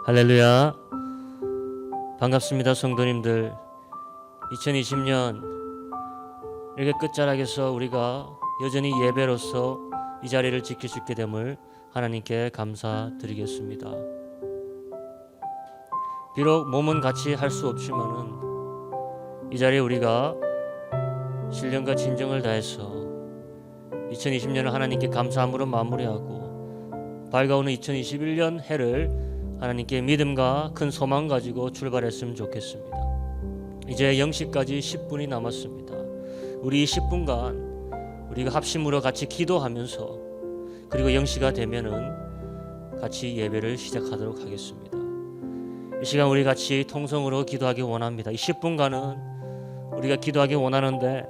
할렐루야. 반갑습니다, 성도님들. 2020년 이렇게 끝자락에서 우리가 여전히 예배로서 이 자리를 지킬 수 있게 됨을 하나님께 감사드리겠습니다. 비록 몸은 같이 할 수 없지만은 이 자리에 우리가 신령과 진정을 다해서 2020년을 하나님께 감사함으로 마무리하고 밝아오는 2021년 해를 하나님께 믿음과 큰 소망 가지고 출발했으면 좋겠습니다. 이제 0시까지 10분이 남았습니다. 우리 이 10분간 우리가 합심으로 같이 기도하면서 그리고 0시가 되면은 같이 예배를 시작하도록 하겠습니다. 이 시간 우리 같이 통성으로 기도하기 원합니다. 이 10분간은 우리가 기도하기 원하는데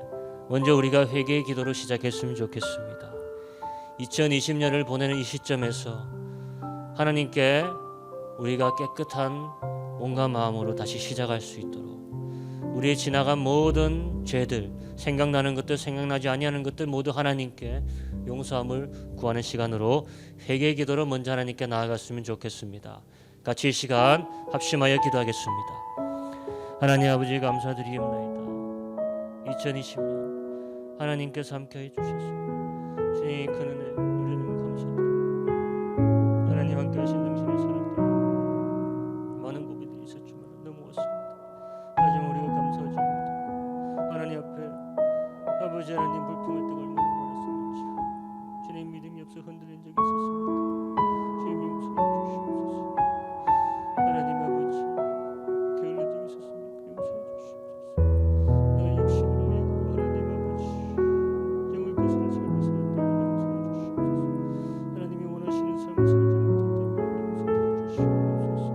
먼저 우리가 회개의 기도로 시작했으면 좋겠습니다. 2020년을 보내는 이 시점에서 하나님께 우리가 깨끗한 온갖 마음으로 다시 시작할 수 있도록 우리의 지나간 모든 죄들, 생각나는 것들, 생각나지 아니하는 것들 모두 하나님께 용서함을 구하는 시간으로 회개의 기도로 먼저 하나님께 나아갔으면 좋겠습니다. 같이 이 시간 합심하여 기도하겠습니다. 하나님 아버지 감사드리옵나이다. 2020년 하나님께서 함께해 주셨습니다. 주님 큰 은혜 누리는 감사드립니다. 하나님 함께 하신 당신의 사랑 많은 고비들이 있었지만 넘어왔습니다. 하지만 우리가 감사하지 못하고 하나님 앞에 아버지 하나님 불평할 때가 얼마나 많았었는지 주님 믿음이 없어 흔들린 적이 있었습니까? 주님 용서해 주시옵소서. 하나님 아버지 게을른 적이 있었습니까? 용서해 주시옵소서. 나의 육신으로 영으로 하나님 아버지 영을 거스른 삶을 살았다면 용서해 주시옵소서. 하나님이 원하시는 삶을 살지 못했다면 용서해 주시옵소서.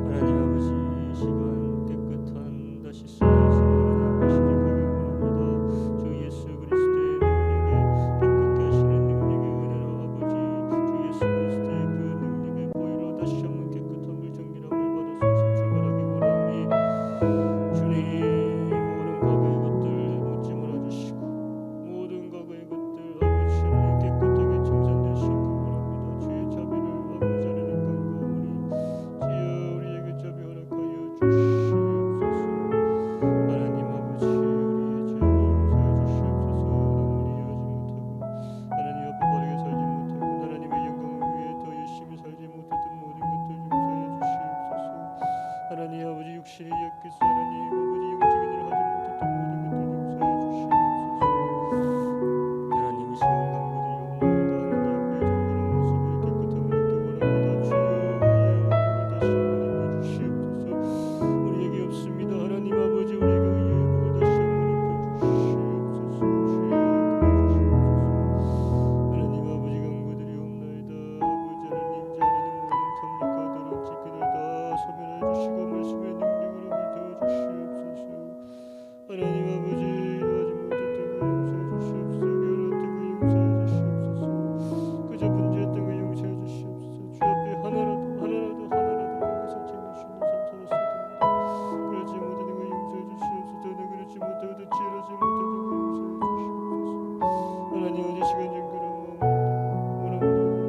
하나님 아버지 이 시간 깨끗한 다시 쓰여서 하나님 앞에 시작하기 원합니다. 주 예수 그리스도의 능력에 깨끗게 하시는 능력의 은혜로 아버지 주 예수 그리스도의 그 능력의 보혈로 다시 한번 깨끗함을 정결함을 받아서 출발하기 원하오니 주님 모든 과거의 것들 묻지 말아주시고 모든 과거의 것들 아버지 하나님 깨끗하게 청산되시기 원합니다. 주의 자비를 아버지 하나님 간구하오니 주여 우리에게 자비 허락하여 주시옵소서. 하나님 아버지 우리의 죄 용서해 주시옵소서. 마무리하지 못하고 하나님 앞에 바르게 살지 못하고 하나님의 영광을 위해 더 열심히 살지 못했던 모든 것들 용서해 주시옵소서. 하나님 아버지 육신이 약해서 하나님 아버지 영적인 일을 하지 못했던 모든 것들 용서해 주시옵소서. 하나님 이 시간 간구드리옵나이다. 하나님 앞에 정결한 모습을 깨끗함을 입기 원합니다. 주여 우리의 의복을 다시 한번 입혀주시옵소서. 우리에게 없습니다. 하나님 아버지 우리에게 의의 의복을 다시 한번 입혀주시옵소서. 주여 도와주시옵소서. 하나님 아버지 간구드리옵나이다. 아버지 하나님 자리는 모든 탐닉과 더러운 짓들을 다 소멸해 주시고 말씀의 능력으로 불태워 주시옵소서. 하나님 아버지 이루어지 못했던 거 용서해 주시옵소서. 게을렀던 거 용서해 주시옵소서. 그저 분주했던 거 용서해 주시옵소서. 주 앞에 하나라도 거기서 챙기시는 삶 살았어야 됩니다. 그러지 못하는 거 용서해 주시옵소서. 내 그렇지 못하고 더 지혜롭지 못하던 거 용서해 주시옵소서. 하나님 어제 시간 정결한 마음으로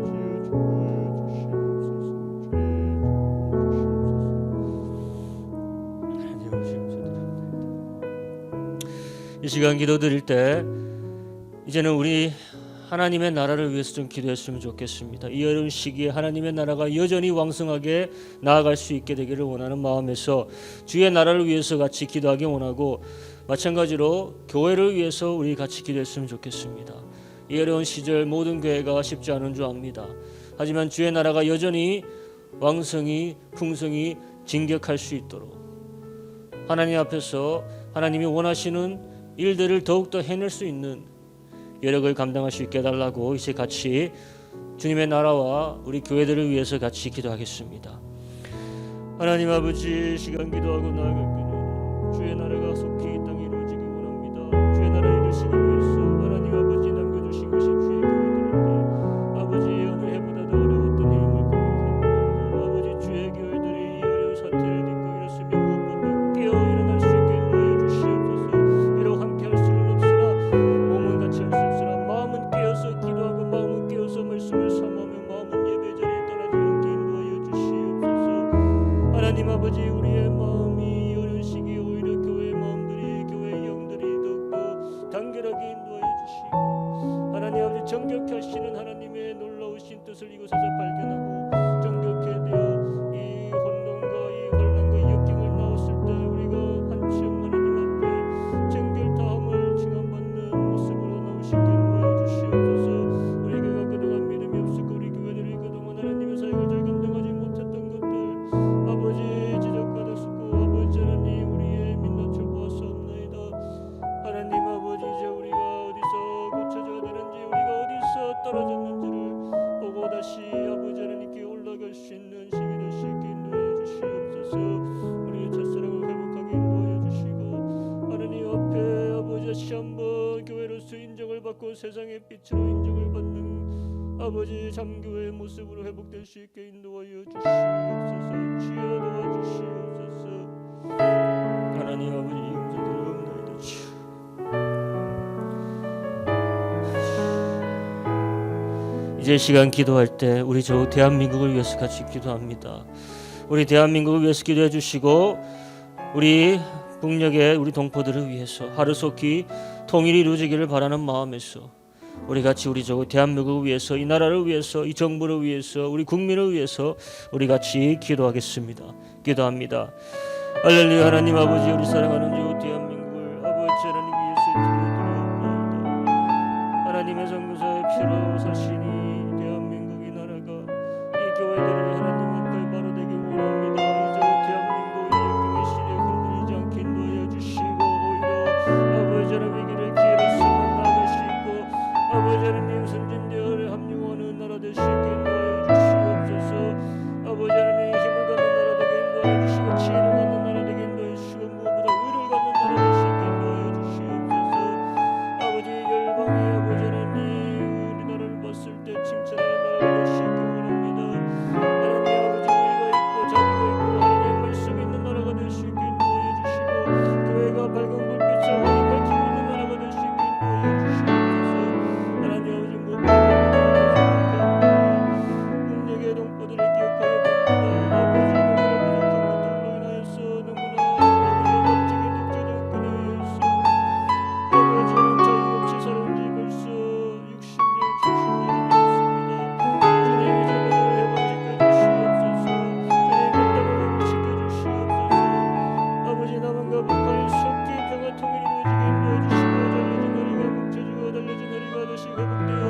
주여 축복하여 주시옵소서. 주의 하나님 감사드립니다. 이 시간 기도드릴 때 이제는 우리 하나님의 나라를 위해서 좀 기도했으면 좋겠습니다. 이 어려운 시기에 하나님의 나라가 여전히 왕성하게 나아갈 수 있게 되기를 원하는 마음에서 주의 나라를 위해서 같이 기도하기 원하고 마찬가지로 교회를 위해서 우리 같이 기도했으면 좋겠습니다. 이 어려운 시절 모든 교회가 쉽지 않은 줄 압니다. 하지만 주의 나라가 여전히 왕성히 풍성히 진격할 수 있도록 하나님 앞에서 하나님이 원하시는 일들을 더욱더 해낼 수 있는 여력을 감당할 수 있게 해달라고 이제 같이 주님의 나라와 우리 교회들을 위해서 같이 기도하겠습니다. 하나님 아버지 시간 기도하고 나아갈게요. 주의 나라가 속히 이 땅에 이루어지기 원합니다. 주의 나라 이루시기 위해서 하나님 아버지 남겨주신 것이 주의 교회들인데 아버지 어느 해보다도 어려웠던 힘을 고백합니다. 아버지 주의 교회들이 이 어려운 사태를 딛고 일어서며 무엇보다 깨어 일어날 수 있게 인도하여 주시옵소서. 비록 함께 할 수는 없으나 몸은 같이 할 수 없으나 마음은 깨어서 기도하고 마음은 깨어서 말씀을 삼으며 마음은 예배 자리에 떠나지 않게 인도하여 아버지 우리의 마음이 어려운 시기에 오히려 교회의 마음들이 교회의 영들이 더욱더 단결하게 인도하여 주시고 하나님 아버지 정결케 하시는 하나님의 놀라우신 뜻을 이곳에서 발견하고 정결케 되어 이 혼돈과 이 혼란과 이 역경을 나왔을 때 우리가 한층 하나님 앞에 정결다함을 증언받는 모습으로 나오시게 인도하여 주시옵소서. 우리가 그동안 믿음이 없었고 우리 교회들이 그동안 하나님의 사역을 잘 감당하지 못했던 것들 아버지 지적받았었고 아버지 하나님 우리의 민낯을 보았사옵나이다. 하나님 아버지 이제 우리가 어디서 고쳐져야 되는지 우리가 어디서 떨어졌는지를 보고 다시 아버지 하나님께 올라갈 수 있는 시기 될 수 있게 인도하여 주시옵소서. 우리의 첫사랑을 회복하게 인도하여 주시고 하나님 앞에 아버지 다시 한번 교회로서 인정을 받고 세상의 빛으로 인정을 받는 아버지 참교회의 모습으로 회복될 수 있게 인도하여 주시옵소서. 주여 도와주시옵소서. 하나님 아버지 이 음성들을 없나이다 주여. 이제 시간 기도할 때 우리 저 대한민국을 위해서 같이 기도합니다. 우리 대한민국을 위해서 기도해 주시고 우리 북녘의 우리 동포들을 위해서 하루속히 통일이 이루어지기를 바라는 마음에서 우리 같이 우리 저 대한민국을 위해서 이 나라를 위해서 이 정부를 위해서 우리 국민을 위해서 우리 같이 기도하겠습니다. 기도합니다. 할렐루야. 하나님 아버지 우리 사랑하는 저 대한민국을 아버지 하나님 위해서 기도드리옵나이다. 하나님의 선교사의 피로 사시니 대한민국이 나라가 이 교회들이 하나님 앞에 바로 되기 원합니다. 이제 대한민국의 역경의 시대에 흔들리지 않게 인도하여 주시고 오히려 아버지 하나님 위기를 기회로 삼아 나아갈 수 있고 아버지 하나님 선진대열에 합류하는 나라 될 수 있게 인도하여 주시옵소서. 아버지 하나님 힘을 갖는 나라 되게 인도하여 주시고 지혜를 갖는 나라 되게 인도하여 주시고 무엇보다 의를 갖는 나라 될 수 있게 인도하여 주시옵소서. 아버지 열방이 아버지 하나님 우리나라를 봤을 때 칭찬하는 나라가 될 수 있게 원합니다. 하나님 아버지 의가 있고 자비가 있고 하나님 말씀 있는 나라가 될 수 있게 인도하여 주시고 교회가 밝은 불빛을 하나님 밝히고 있는 나라가 될 수 있게 인도하여 주시옵소서. 하나님 아버지 무엇보다 국내의 동포들을 기억하여 봅니다. 아버지 너무나 부족한 것들로 인하여서 너무나 아버지 갑자기 독재된 끈에 의해서 아버지는 자유 없이 살아온 지 벌써 60년, 70년이 되었습니다. 주님 이제 그들을 회복시켜 주시옵소서. 주님 그 땅을 회복시켜 주시옵소서. 아버지 남한과 북한이 속히 평화 통일이 이루어지게 인도해 주시고 잘려진 허리가 뭉쳐지고 달려진 허리가 다시 회복되어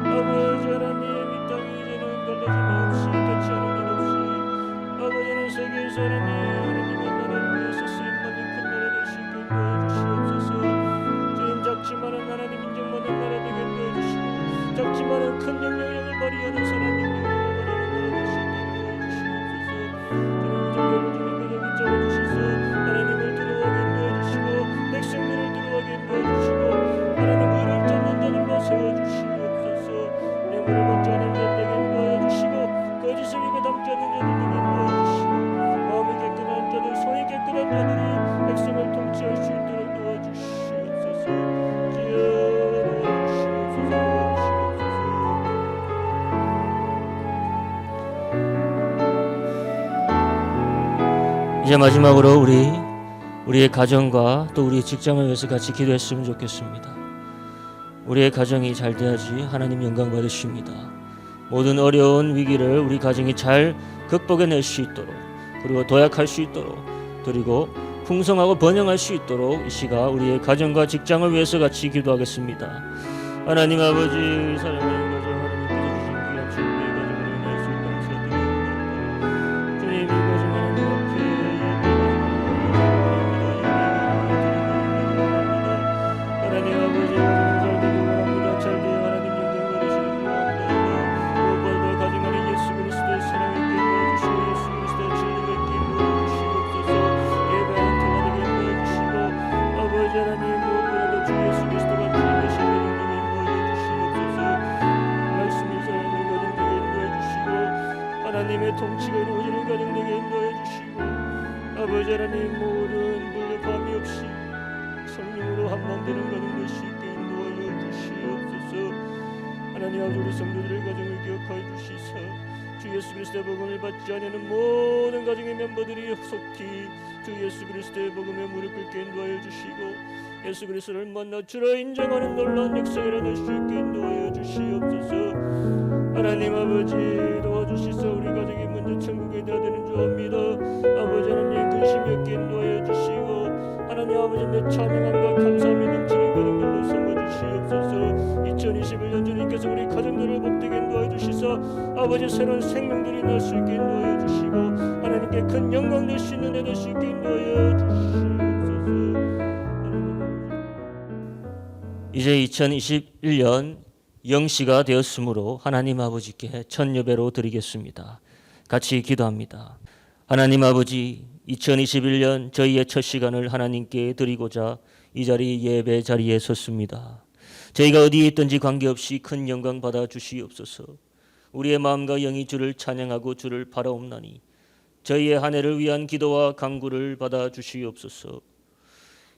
아버지 하나님 이 땅이 이제는 갈라짐이 없이 대치하는 일 없이 아버지는 세계에서 하나님의 나라를 위해서 쓰임받는 큰 나라 될 수 있게 인도해 주시옵소서. 주님 작지만은 하나님 인정받는 나라 되게 인도해 주시고 작지만은 큰 영향력을 발휘하는 선한 영향력을 발휘하는 나라 될 수 있게 인도해 주시옵소서. 주님 정결을 주님 그저 붙잡아 주시소. 하나님을 들어가게 인도해 주시고 백성들을 들어가게 인도해 주시고 하나님 의를 찾는 자들로 세워주시옵소서. 뇌물을 받지 않은 자들에게 인도하여 주시고 거짓을 입에 담지 않는 자들에게 인도하여 주시고 마음이 깨끗한 자들 손이 깨끗한 자들이 백성을 통치할 수 있도록 도와주시옵소서. 주여 도와주시옵소서. 이제 마지막으로 우리의 가정과 또 우리의 직장을 위해서 같이 기도했으면 좋겠습니다. 우리의 가정이 잘 돼야지 하나님 영광 받으십니다. 모든 어려운 위기를 우리 가정이 잘 극복해낼 수 있도록 그리고 도약할 수 있도록 그리고 풍성하고 번영할 수 있도록 이 시간 우리의 가정과 직장을 위해서 같이 기도하겠습니다. 하나님 아버지 사랑하는 가정 하나님께서 주신 귀한 축복의 가정을 인하여서 감사드립니다. 주님 이 가정 하나님 앞에 하나님 아버지 잘 되길 원합니다. 잘 되어 하나님 영광 받으시길 원합니다. 무엇보다도 가정 안에 예수 그리스도의 사랑을 있게 도와주시고 예수 그리스도의 진리가 있게 도와주시옵소서. 예배하는 터가 되게 도와주시고 아버지 하나님 무엇보다도 주 예수 그리스도가 주님의 신뢰를 도와주시옵소서. 말씀이 사랑을 가정되게 인도해 주시고 하나님의 통치가 이루어지는 가정되게 인도해 주시고 아버지 하나님 모든 불협화음이 없이 성령으로 한마음되는 가정 될 수 있게 인도하여 주시옵소서. 하나님 아버지 우리 성도들의 가정을 기억하여 주시사 주 예수 그리스도의 복음을 받지 않는 모든 가정의 멤버들이 속히 주 예수 그리스도의 복음에 무릎 꿇게 인도하여 주시고 예수 그리스도를 만나 주라 인정하는 놀라운 역사를 일어날 수 있게 인도하여 주시옵소서. 하나님 아버지 도와주시사 우리 가정이 먼저 천국에 들어가는 줄 압니다. 아버지 하나님 근심 없게 인도하여 주시고 하나님 아버지 내 찬양함과 감사함이 넘치는 가정들로 삼아주시옵소서. 2021년 주님께서 우리 가정들을 복되게 인도하여 주시사 아버지 새로운 생명들이 날 수 있게 인도하여 주시고 하나님께 큰 영광 될 수 있는 애 될 수 있게 인도하여 주시옵소서. 이제 2021년 영시가 되었으므로 하나님 아버지께 첫 예배로 드리겠습니다. 같이 기도합니다. 하나님 아버지 2021년 저희의 첫 시간을 하나님께 드리고자 이 자리 예배 자리에 섰습니다. 저희가 어디에 있든지 관계없이 큰 영광 받아 주시옵소서. 우리의 마음과 영이 주를 찬양하고 주를 바라옵나니 저희의 한 해를 위한 기도와 간구를 받아 주시옵소서.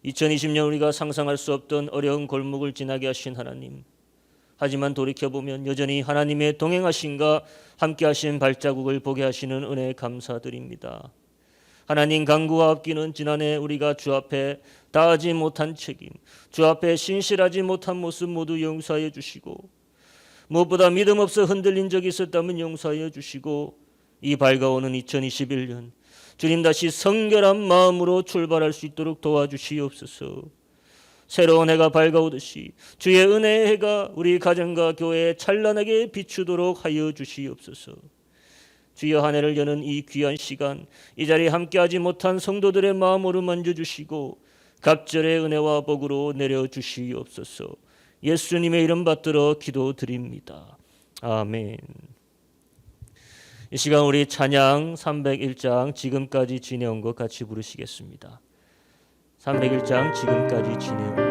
2020년 우리가 상상할 수 없던 어려운 골목을 지나게 하신 하나님, 하지만 돌이켜보면 여전히 하나님의 동행하심과 함께하신 발자국을 보게 하시는 은혜 감사드립니다. 하나님 간구와 앞기는 지난해 우리가 주 앞에 다하지 못한 책임, 주 앞에 신실하지 못한 모습 모두 용서하여 주시고 무엇보다 믿음 없어 흔들린 적이 있었다면 용서하여 주시고 이 밝아오는 2021년 주님 다시 성결한 마음으로 출발할 수 있도록 도와주시옵소서. 새로운 해가 밝아오듯이 주의 은혜의 해가 우리 가정과 교회에 찬란하게 비추도록 하여 주시옵소서. 주여 한 해를 여는 이 귀한 시간 이 자리에 함께하지 못한 성도들의 마음으로 만져주시고 갑절의 은혜와 복으로 내려주시옵소서. 예수님의 이름 받들어 기도드립니다. 아멘. 이 시간 우리 찬양 301장 지금까지 지내온 것 같이 부르시겠습니다. 301장 지금까지 지내온 것.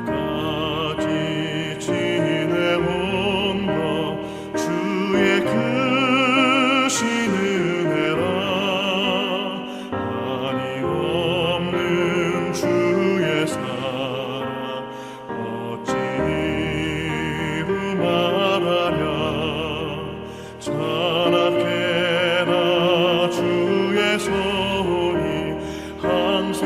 지금까지 지내온 것 주의 크신 은혜라 한이 없는 주의 사랑 어찌 이루 말하랴 찬악해라 주의 손이 항상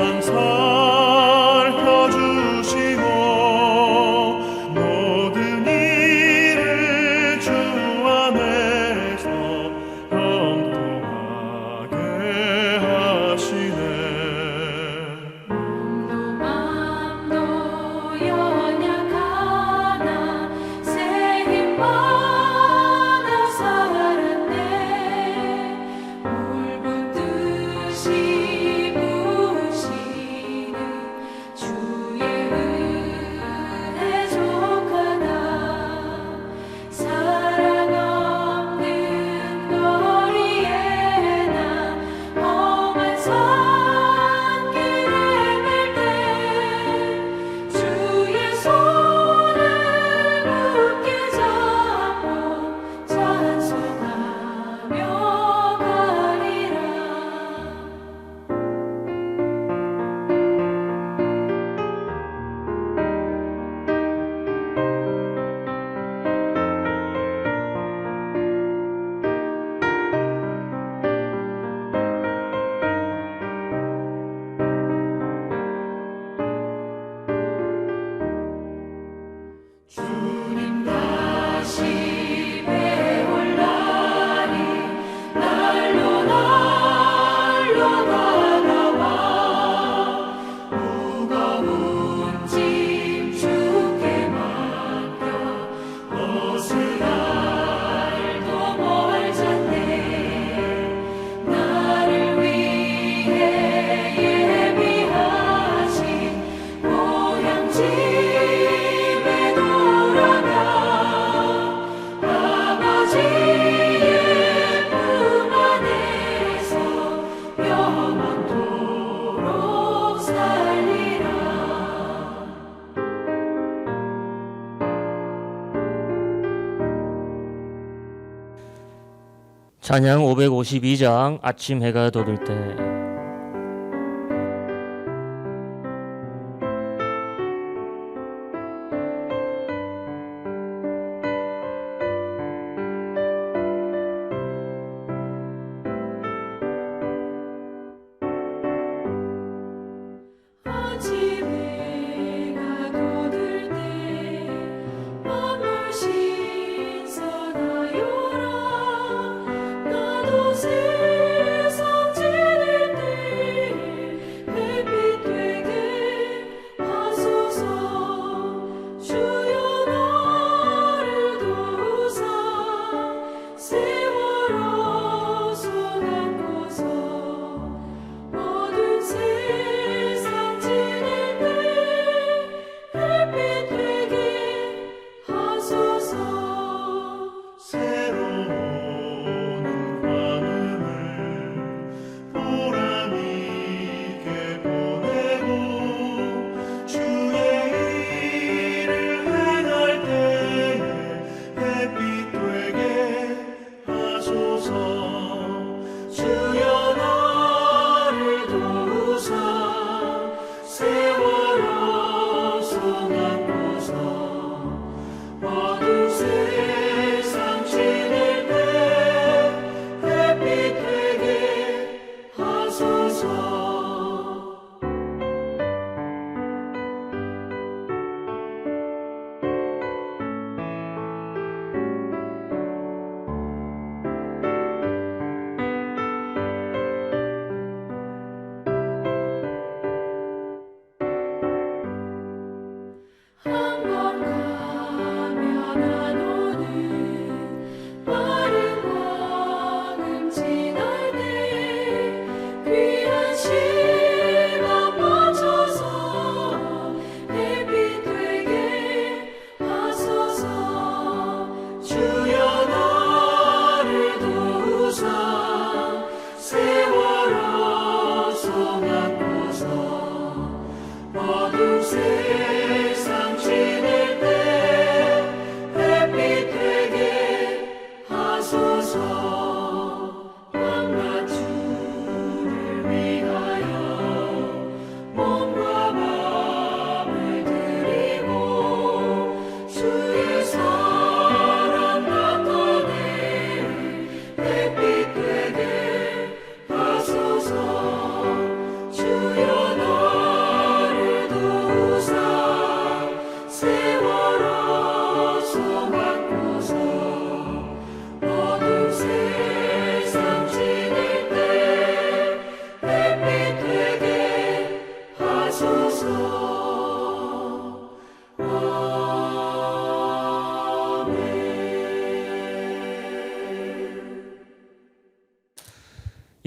찬양 552장 아침 해가 돋을 때.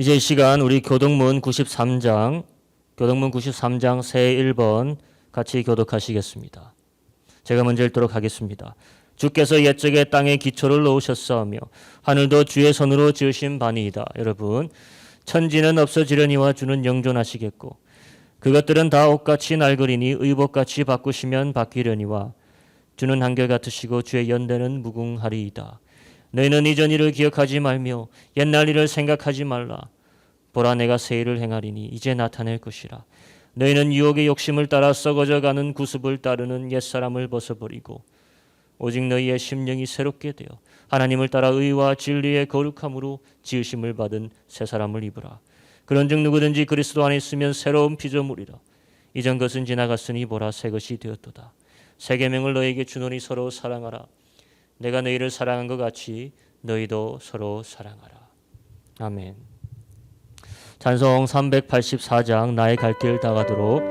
이제 이 시간 우리 교동문 93장 새 1번 같이 교독하시겠습니다. 제가 먼저 읽도록 하겠습니다. 주께서 옛적에 땅에 기초를 놓으셨사오며 하늘도 주의 손으로 지으신 바니이다. 여러분, 천지는 없어지려니와 주는 영존하시겠고 그것들은 다 옷같이 낡으리니 의복같이 바꾸시면 바뀌려니와 주는 한결같으시고 주의 연대는 무궁하리이다. 너희는 이전 일을 기억하지 말며 옛날 일을 생각하지 말라. 보라, 내가 새 일을 행하리니 이제 나타낼 것이라. 너희는 유혹의 욕심을 따라 썩어져가는 구습을 따르는 옛사람을 벗어버리고 오직 너희의 심령이 새롭게 되어 하나님을 따라 의와 진리의 거룩함으로 지으심을 받은 새 사람을 입으라. 그런즉 누구든지 그리스도 안에 있으면 새로운 피조물이라. 이전 것은 지나갔으니 보라, 새 것이 되었도다. 새 계명을 너희에게 주노니 서로 사랑하라. 내가 너희를 사랑한 것 같이 너희도 서로 사랑하라. 아멘. 찬송 384장 나의 갈 길 다가도록.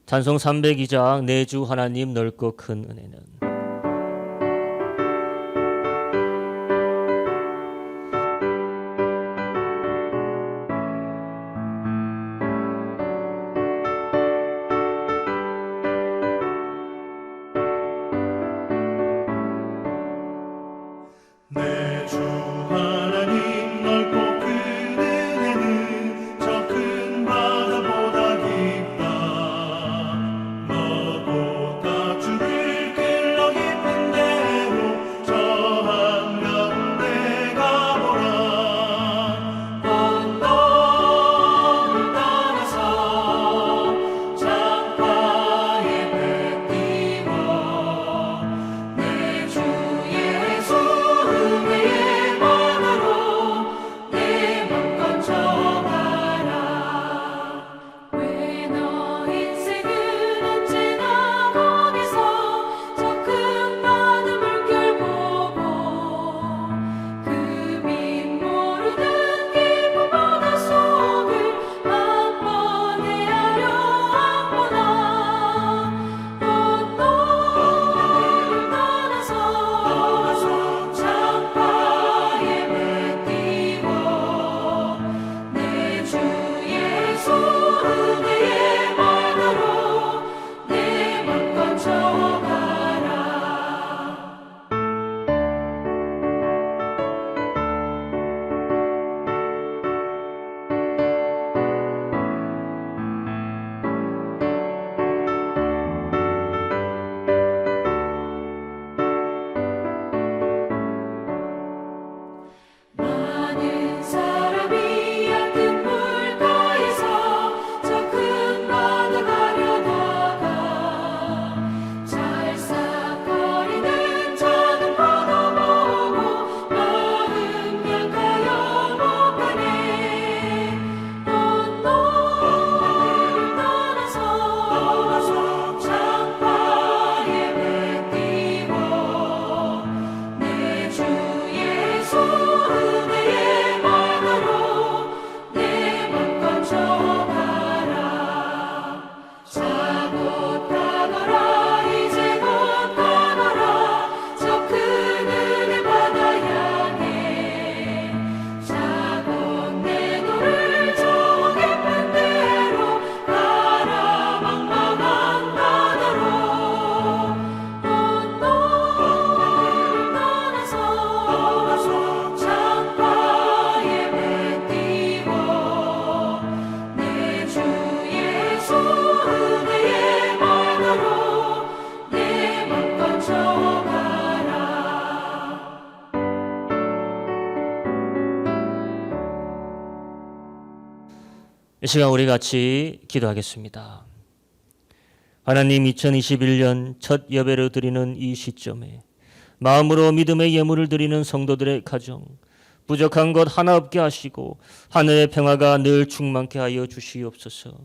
찬송 302장 내 주 하나님 넓고 큰 은혜는. 내 주 하나님 넓고 큰 은혜는 저 큰 바다보다 깊다. 너도 다 주를 길러 이 시간 우리 같이 기도하겠습니다. 하나님, 2021년 첫 예배를 드리는 이 시점에 마음으로 믿음의 예물을 드리는 성도들의 가정, 부족한 것 하나 없게 하시고 하늘의 평화가 늘 충만케 하여 주시옵소서.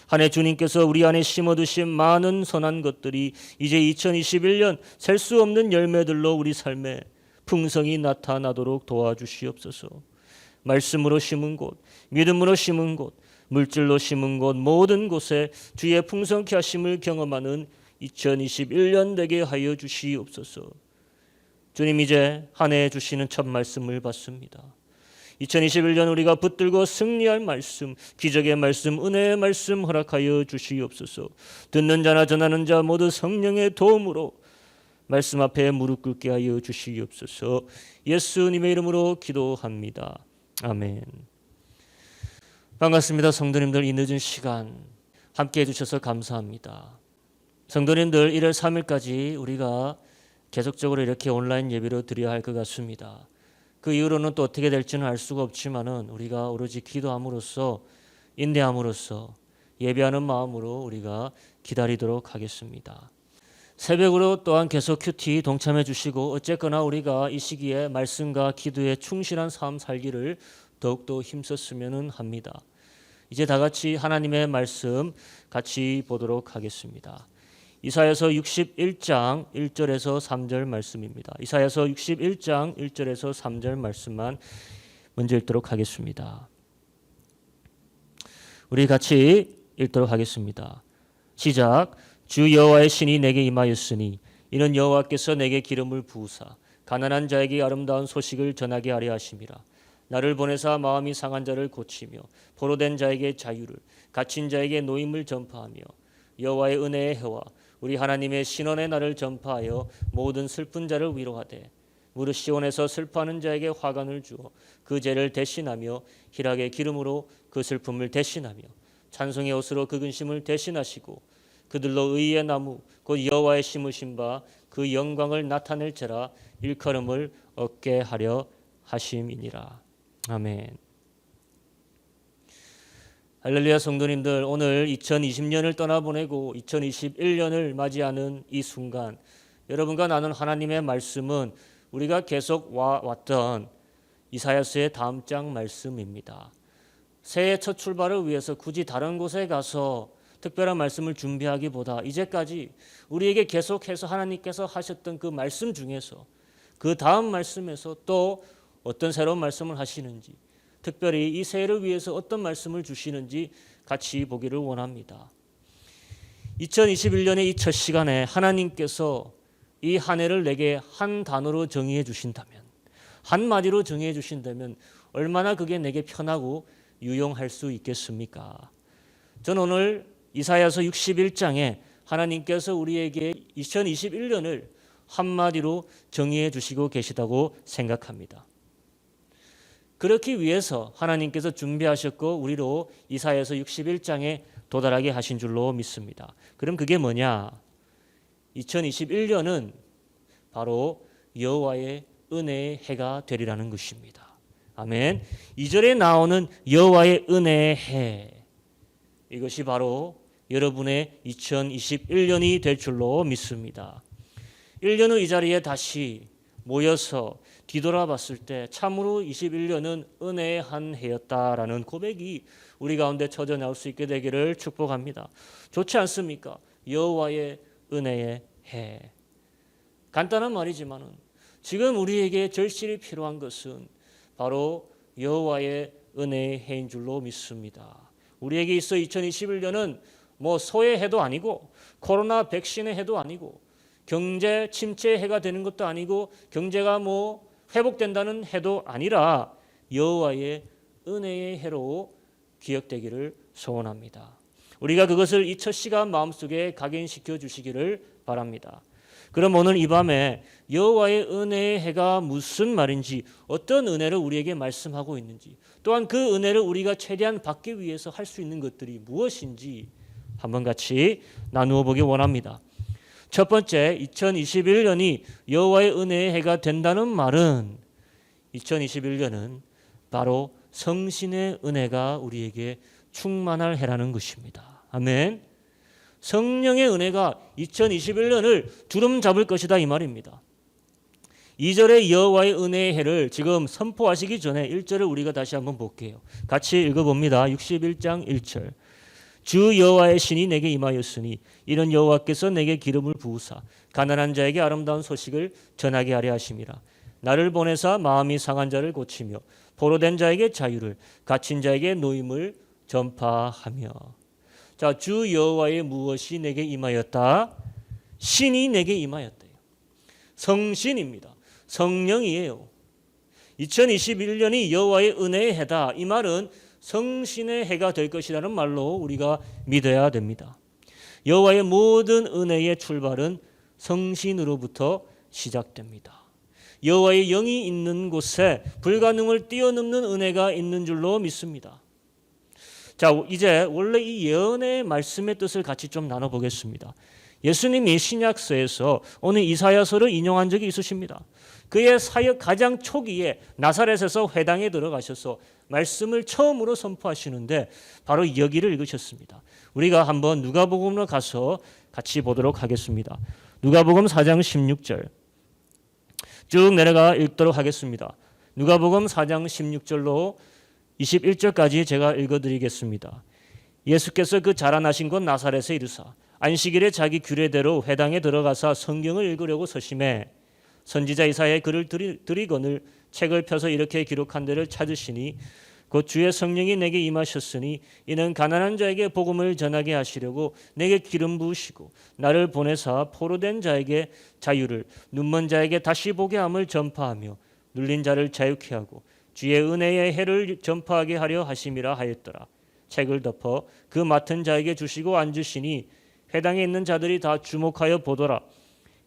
한 해 주님께서 우리 안에 심어두신 많은 선한 것들이 이제 2021년 셀 수 없는 열매들로 우리 삶에 풍성이 나타나도록 도와주시옵소서. 말씀으로 심은 곳, 믿음으로 심은 곳, 물질로 심은 곳, 모든 곳에 주의 풍성케 하심을 경험하는 2021년 되게 하여 주시옵소서. 주님, 이제 한 해 주시는 첫 말씀을 받습니다. 2021년 우리가 붙들고 승리할 말씀, 기적의 말씀, 은혜의 말씀 허락하여 주시옵소서. 듣는 자나 전하는 자 모두 성령의 도움으로 말씀 앞에 무릎 꿇게 하여 주시옵소서. 예수님의 이름으로 기도합니다. 아멘. 반갑습니다. 성도님들, 이 늦은 시간 함께 해주셔서 감사합니다. 성도님들, 1월 3일까지 우리가 계속적으로 이렇게 온라인 예배로 드려야 할 것 같습니다. 그 이후로는 또 어떻게 될지는 알 수가 없지만은 우리가 오로지 기도함으로써, 인내함으로써, 예배하는 마음으로 우리가 기다리도록 하겠습니다. 새벽으로 또한 계속 큐티 동참해 주시고, 어쨌거나 우리가 이 시기에 말씀과 기도에 충실한 삶 살기를 더욱더 힘썼으면 합니다. 이제 다 같이 하나님의 말씀 같이 보도록 하겠습니다. 이사야서 61장 1절에서 3절 말씀입니다. 이사야서 61장 1절에서 3절 말씀만 먼저 읽도록 하겠습니다. 우리 같이 읽도록 하겠습니다. 시작. 주 여호와의 신이 내게 임하였으니 이는 여호와께서 내게 기름을 부으사 가난한 자에게 아름다운 소식을 전하게 하려 하심이라. 나를 보내사 마음이 상한 자를 고치며 포로된 자에게 자유를, 갇힌 자에게 노임을 전파하며 여호와의 은혜의 해와 우리 하나님의 신원의 날을 전파하여 모든 슬픈 자를 위로하되 무릇 시온에서 슬퍼하는 자에게 화관을 주어 그 죄를 대신하며 희락의 기름으로 그 슬픔을 대신하며 찬송의 옷으로 그 근심을 대신하시고 그들로 의의 나무 곧 여호와의 심으신 바 그 영광을 나타낼지라 일컬음을 얻게 하려 하심이니라. 아멘. 할렐루야. 성도님들, 오늘 2020년을 떠나보내고 2021년을 맞이하는 이 순간, 여러분과 나눈 하나님의 말씀은 우리가 계속 왔던 이사야서의 다음 장 말씀입니다. 새해 첫 출발을 위해서 굳이 다른 곳에 가서 특별한 말씀을 준비하기보다 이제까지 우리에게 계속해서 하나님께서 하셨던 그 말씀 중에서 그 다음 말씀에서 또 어떤 새로운 말씀을 하시는지, 특별히 이 새해를 위해서 어떤 말씀을 주시는지 같이 보기를 원합니다. 2021년의 이 첫 시간에 하나님께서 이 한 해를 내게 한 단어로 정의해 주신다면, 한마디로 정의해 주신다면 얼마나 그게 내게 편하고 유용할 수 있겠습니까? 저는 오늘 이사야서 61장에 하나님께서 우리에게 2021년을 한마디로 정의해 주시고 계시다고 생각합니다. 그렇기 위해서 하나님께서 준비하셨고 우리로 이사야서 61장에 도달하게 하신 줄로 믿습니다. 그럼 그게 뭐냐? 2021년은 바로 여호와의 은혜의 해가 되리라는 것입니다. 아멘. 2절에 나오는 여호와의 은혜의 해, 이것이 바로 여러분의 2021년이 될 줄로 믿습니다. 1년 후 이 자리에 다시 모여서 뒤돌아봤을 때 참으로 21년은 은혜의 한 해였다라는 고백이 우리 가운데 터져 나올 수 있게 되기를 축복합니다. 좋지 않습니까? 여호와의 은혜의 해. 간단한 말이지만은 지금 우리에게 절실히 필요한 것은 바로 여호와의 은혜의 해인 줄로 믿습니다. 우리에게 있어 2021년은 뭐 소의 해도 아니고 코로나 백신의 해도 아니고 경제 침체의 해가 되는 것도 아니고 경제가 뭐 회복된다는 해도 아니라 여호와의 은혜의 해로 기억되기를 소원합니다. 우리가 그것을 이 첫 시간 마음속에 각인시켜 주시기를 바랍니다. 그럼 오늘 이 밤에 여호와의 은혜의 해가 무슨 말인지, 어떤 은혜를 우리에게 말씀하고 있는지, 또한 그 은혜를 우리가 최대한 받기 위해서 할 수 있는 것들이 무엇인지 한번 같이 나누어 보기 원합니다. 첫 번째, 2021년이 여호와의 은혜의 해가 된다는 말은 2021년은 바로 성신의 은혜가 우리에게 충만할 해라는 것입니다. 아멘. 성령의 은혜가 2021년을 주름 잡을 것이다 이 말입니다. 2절의 여호와의 은혜의 해를 지금 선포하시기 전에 1절을 우리가 다시 한번 볼게요. 같이 읽어봅니다. 61장 1절. 주 여호와의 신이 내게 임하였으니 이는 여호와께서 내게 기름을 부으사 가난한 자에게 아름다운 소식을 전하게 하려 하심이라. 나를 보내사 마음이 상한 자를 고치며 포로된 자에게 자유를, 갇힌 자에게 노임을 전파하며. 자, 주 여호와의 무엇이 내게 임하였다? 신이 내게 임하였대요. 성신입니다. 성령이에요. 2021년이 여호와의 은혜의 해다. 이 말은 성신의 해가 될 것이라는 말로 우리가 믿어야 됩니다. 여호와의 모든 은혜의 출발은 성신으로부터 시작됩니다. 여호와의 영이 있는 곳에 불가능을 뛰어넘는 은혜가 있는 줄로 믿습니다. 자, 이제 원래 이 예언의 말씀의 뜻을 같이 좀 나눠보겠습니다. 예수님이 신약서에서 오늘 이사야서를 인용한 적이 있으십니다. 그의 사역 가장 초기에 나사렛에서 회당에 들어가셔서 말씀을 처음으로 선포하시는데 바로 여기를 읽으셨습니다. 우리가 한번 누가복음으로 가서 같이 보도록 하겠습니다. 누가복음 4장 16절 쭉 내려가 읽도록 하겠습니다. 누가복음 4장 16절로 21절까지 제가 읽어드리겠습니다. 예수께서 그 자라나신 곳 나사렛에 이르사 안식일에 자기 규례대로 회당에 들어가사 성경을 읽으려고 서심해 선지자 이사야의 글을 들이거늘 책을 펴서 이렇게 기록한 데를 찾으시니 곧 주의 성령이 내게 임하셨으니 이는 가난한 자에게 복음을 전하게 하시려고 내게 기름 부으시고 나를 보내사 포로된 자에게 자유를, 눈먼 자에게 다시 보게 함을 전파하며 눌린 자를 자유케 하고 주의 은혜의 해를 전파하게 하려 하심이라 하였더라. 책을 덮어 그 맡은 자에게 주시고 앉으시니 회당에 있는 자들이 다 주목하여 보더라.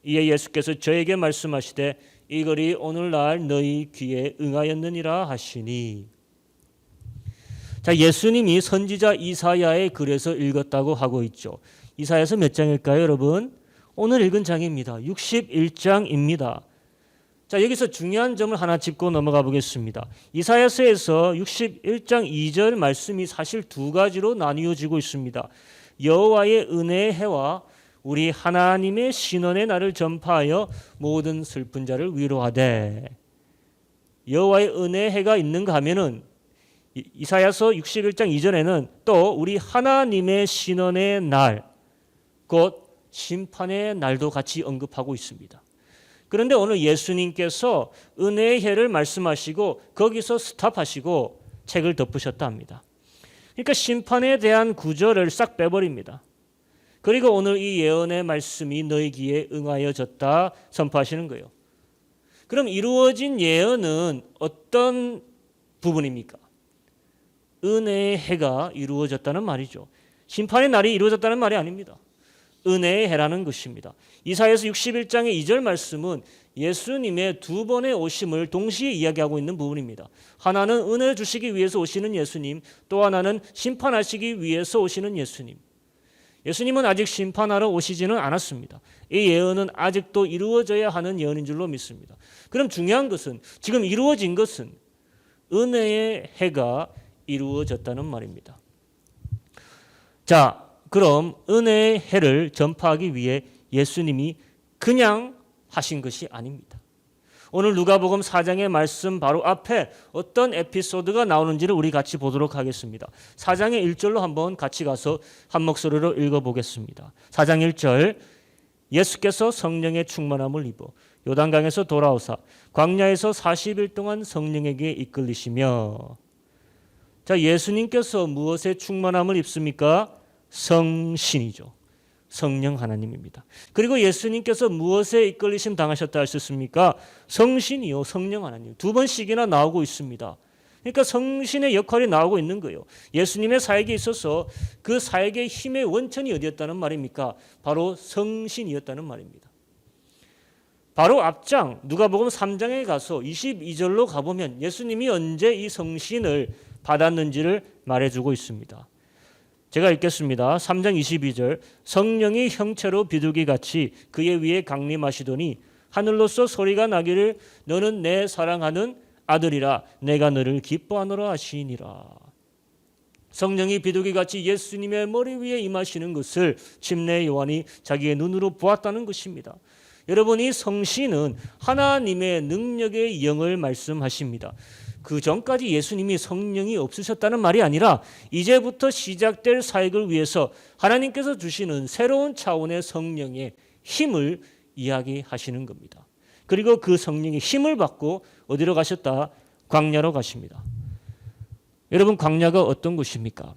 이에 예수께서 저에게 말씀하시되 이 글이 오늘날 너희 귀에 응하였느니라 하시니. 자, 예수님이 선지자 이사야의 글에서 읽었다고 하고 있죠. 이사야서 몇 장일까요, 여러분? 오늘 읽은 장입니다. 61장입니다. 자, 여기서 중요한 점을 하나 짚고 넘어가 보겠습니다. 이사야서에서 61장 2절 말씀이 사실 두 가지로 나뉘어지고 있습니다. 여호와의 은혜의 해와 우리 하나님의 신원의 날을 전파하여 모든 슬픈 자를 위로하되. 여호와의 은혜의 해가 있는가 하면은 이사야서 61장 이전에는 또 우리 하나님의 신원의 날, 곧 심판의 날도 같이 언급하고 있습니다. 그런데 오늘 예수님께서 은혜의 해를 말씀하시고 거기서 스탑하시고 책을 덮으셨다 합니다. 그러니까 심판에 대한 구절을 싹 빼버립니다. 그리고 오늘 이 예언의 말씀이 너희 귀에 응하여졌다 선포하시는 거예요. 그럼 이루어진 예언은 어떤 부분입니까? 은혜의 해가 이루어졌다는 말이죠. 심판의 날이 이루어졌다는 말이 아닙니다. 은혜의 해라는 것입니다. 이사야서 61장의 2절 말씀은 예수님의 두 번의 오심을 동시에 이야기하고 있는 부분입니다. 하나는 은혜 주시기 위해서 오시는 예수님, 또 하나는 심판하시기 위해서 오시는 예수님. 예수님은 아직 심판하러 오시지는 않았습니다. 이 예언은 아직도 이루어져야 하는 예언인 줄로 믿습니다. 그럼 중요한 것은 지금 이루어진 것은 은혜의 해가 이루어졌다는 말입니다. 자, 그럼 은혜의 해를 전파하기 위해 예수님이 그냥 하신 것이 아닙니다. 오늘 누가복음 4장의 말씀 바로 앞에 어떤 에피소드가 나오는지를 우리 같이 보도록 하겠습니다. 4장의 1절로 한번 같이 가서 한 목소리로 읽어보겠습니다. 4장 1절 예수께서 성령의 충만함을 입어 요단강에서 돌아오사 광야에서 40일 동안 성령에게 이끌리시며. 자, 예수님께서 무엇에 충만함을 입습니까? 성신이죠. 성령 하나님입니다. 그리고 예수님께서 무엇에 이끌리심 당하셨다 하셨습니까? 성신이요, 성령 하나님. 두 번씩이나 나오고 있습니다. 그러니까 성신의 역할이 나오고 있는 거예요. 예수님의 사역에 있어서 그 사역의 힘의 원천이 어디였다는 말입니까? 바로 성신이었다는 말입니다. 바로 앞장 누가복음 3장에 가서 22절로 가보면 예수님이 언제 이 성신을 받았는지를 말해주고 있습니다. 제가 읽겠습니다. 3장 22절 성령이 형체로 비둘기같이 그의 위에 강림하시더니 하늘로서 소리가 나기를 너는 내 사랑하는 아들이라 내가 너를 기뻐하노라 하시니라. 성령이 비둘기같이 예수님의 머리 위에 임하시는 것을 침례 요한이 자기의 눈으로 보았다는 것입니다. 여러분, 이 성신은 하나님의 능력의 영을 말씀하십니다. 그 전까지 예수님이 성령이 없으셨다는 말이 아니라 이제부터 시작될 사역을 위해서 하나님께서 주시는 새로운 차원의 성령의 힘을 이야기하시는 겁니다. 그리고 그 성령의 힘을 받고 어디로 가셨다? 광야로 가십니다. 여러분, 광야가 어떤 곳입니까?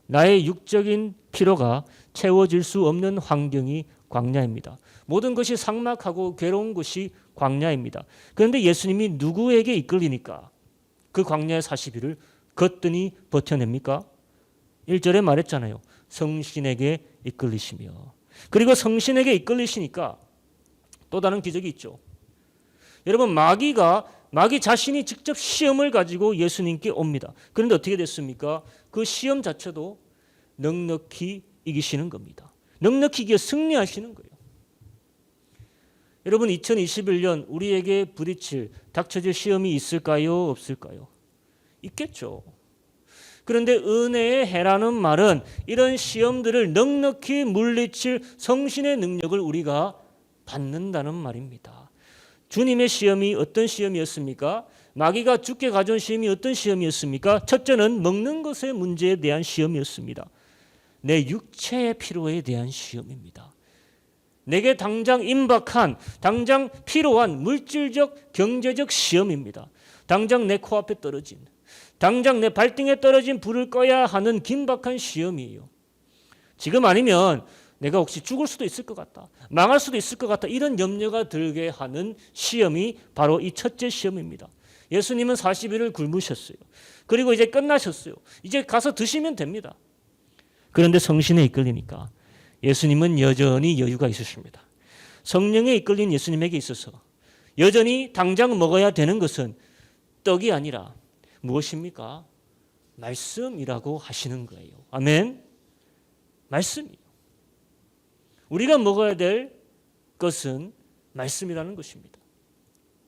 나의 육적인 피로가 채워질 수 없는 환경이 광야입니다. 모든 것이 삭막하고 괴로운 곳이 광야입니다. 그런데 예수님이 누구에게 이끌리니까 그 광야의 40일을 거뜬히 버텨냅니까? 1절에 말했잖아요. 성신에게 이끌리시며. 그리고 성신에게 이끌리시니까 또 다른 기적이 있죠. 여러분, 마귀 자신이 직접 시험을 가지고 예수님께 옵니다. 그런데 어떻게 됐습니까? 그 시험 자체도 넉넉히 이기시는 겁니다. 넉넉히 이겨 승리하시는 거예요. 여러분, 2021년 우리에게 부딪힐, 닥쳐질 시험이 있을까요? 없을까요? 있겠죠. 그런데 은혜의 해라는 말은 이런 시험들을 넉넉히 물리칠 성신의 능력을 우리가 받는다는 말입니다. 주님의 시험이 어떤 시험이었습니까? 마귀가 죽게 가져온 시험이 어떤 시험이었습니까? 첫째는 먹는 것의 문제에 대한 시험이었습니다. 내 육체의 피로에 대한 시험입니다. 내게 당장 임박한, 당장 필요한 물질적, 경제적 시험입니다. 당장 내 코앞에 떨어진, 당장 내 발등에 떨어진 불을 꺼야 하는 긴박한 시험이에요. 지금 아니면 내가 혹시 죽을 수도 있을 것 같다, 망할 수도 있을 것 같다, 이런 염려가 들게 하는 시험이 바로 이 첫째 시험입니다. 예수님은 40일을 굶으셨어요. 그리고 이제 끝나셨어요. 이제 가서 드시면 됩니다. 그런데 성신에 이끌리니까 예수님은 여전히 여유가 있으십니다. 성령에 이끌린 예수님에게 있어서 여전히 당장 먹어야 되는 것은 떡이 아니라 무엇입니까? 말씀이라고 하시는 거예요. 아멘. 말씀이요. 우리가 먹어야 될 것은 말씀이라는 것입니다.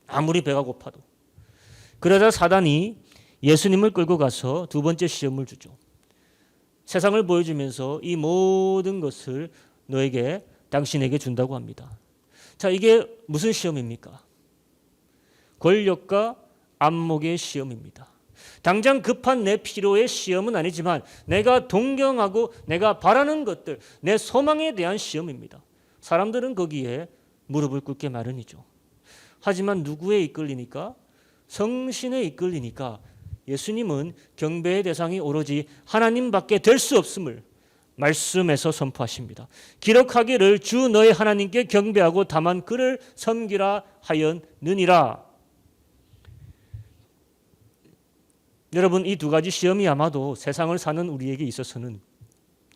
아무리 배가 고파도. 그러다 사단이 예수님을 끌고 가서 두 번째 시험을 주죠. 세상을 보여주면서 이 모든 것을 너에게, 당신에게 준다고 합니다. 자, 이게 무슨 시험입니까? 권력과 안목의 시험입니다. 당장 급한 내 필요의 시험은 아니지만 내가 동경하고 내가 바라는 것들, 내 소망에 대한 시험입니다. 사람들은 거기에 무릎을 꿇게 마련이죠. 하지만 누구에 이끌리니까? 성신에 이끌리니까 예수님은 경배의 대상이 오로지 하나님밖에 될 수 없음을 말씀에서 선포하십니다. 기록하기를 주 너의 하나님께 경배하고 다만 그를 섬기라 하였느니라. 여러분, 이 두 가지 시험이 아마도 세상을 사는 우리에게 있어서는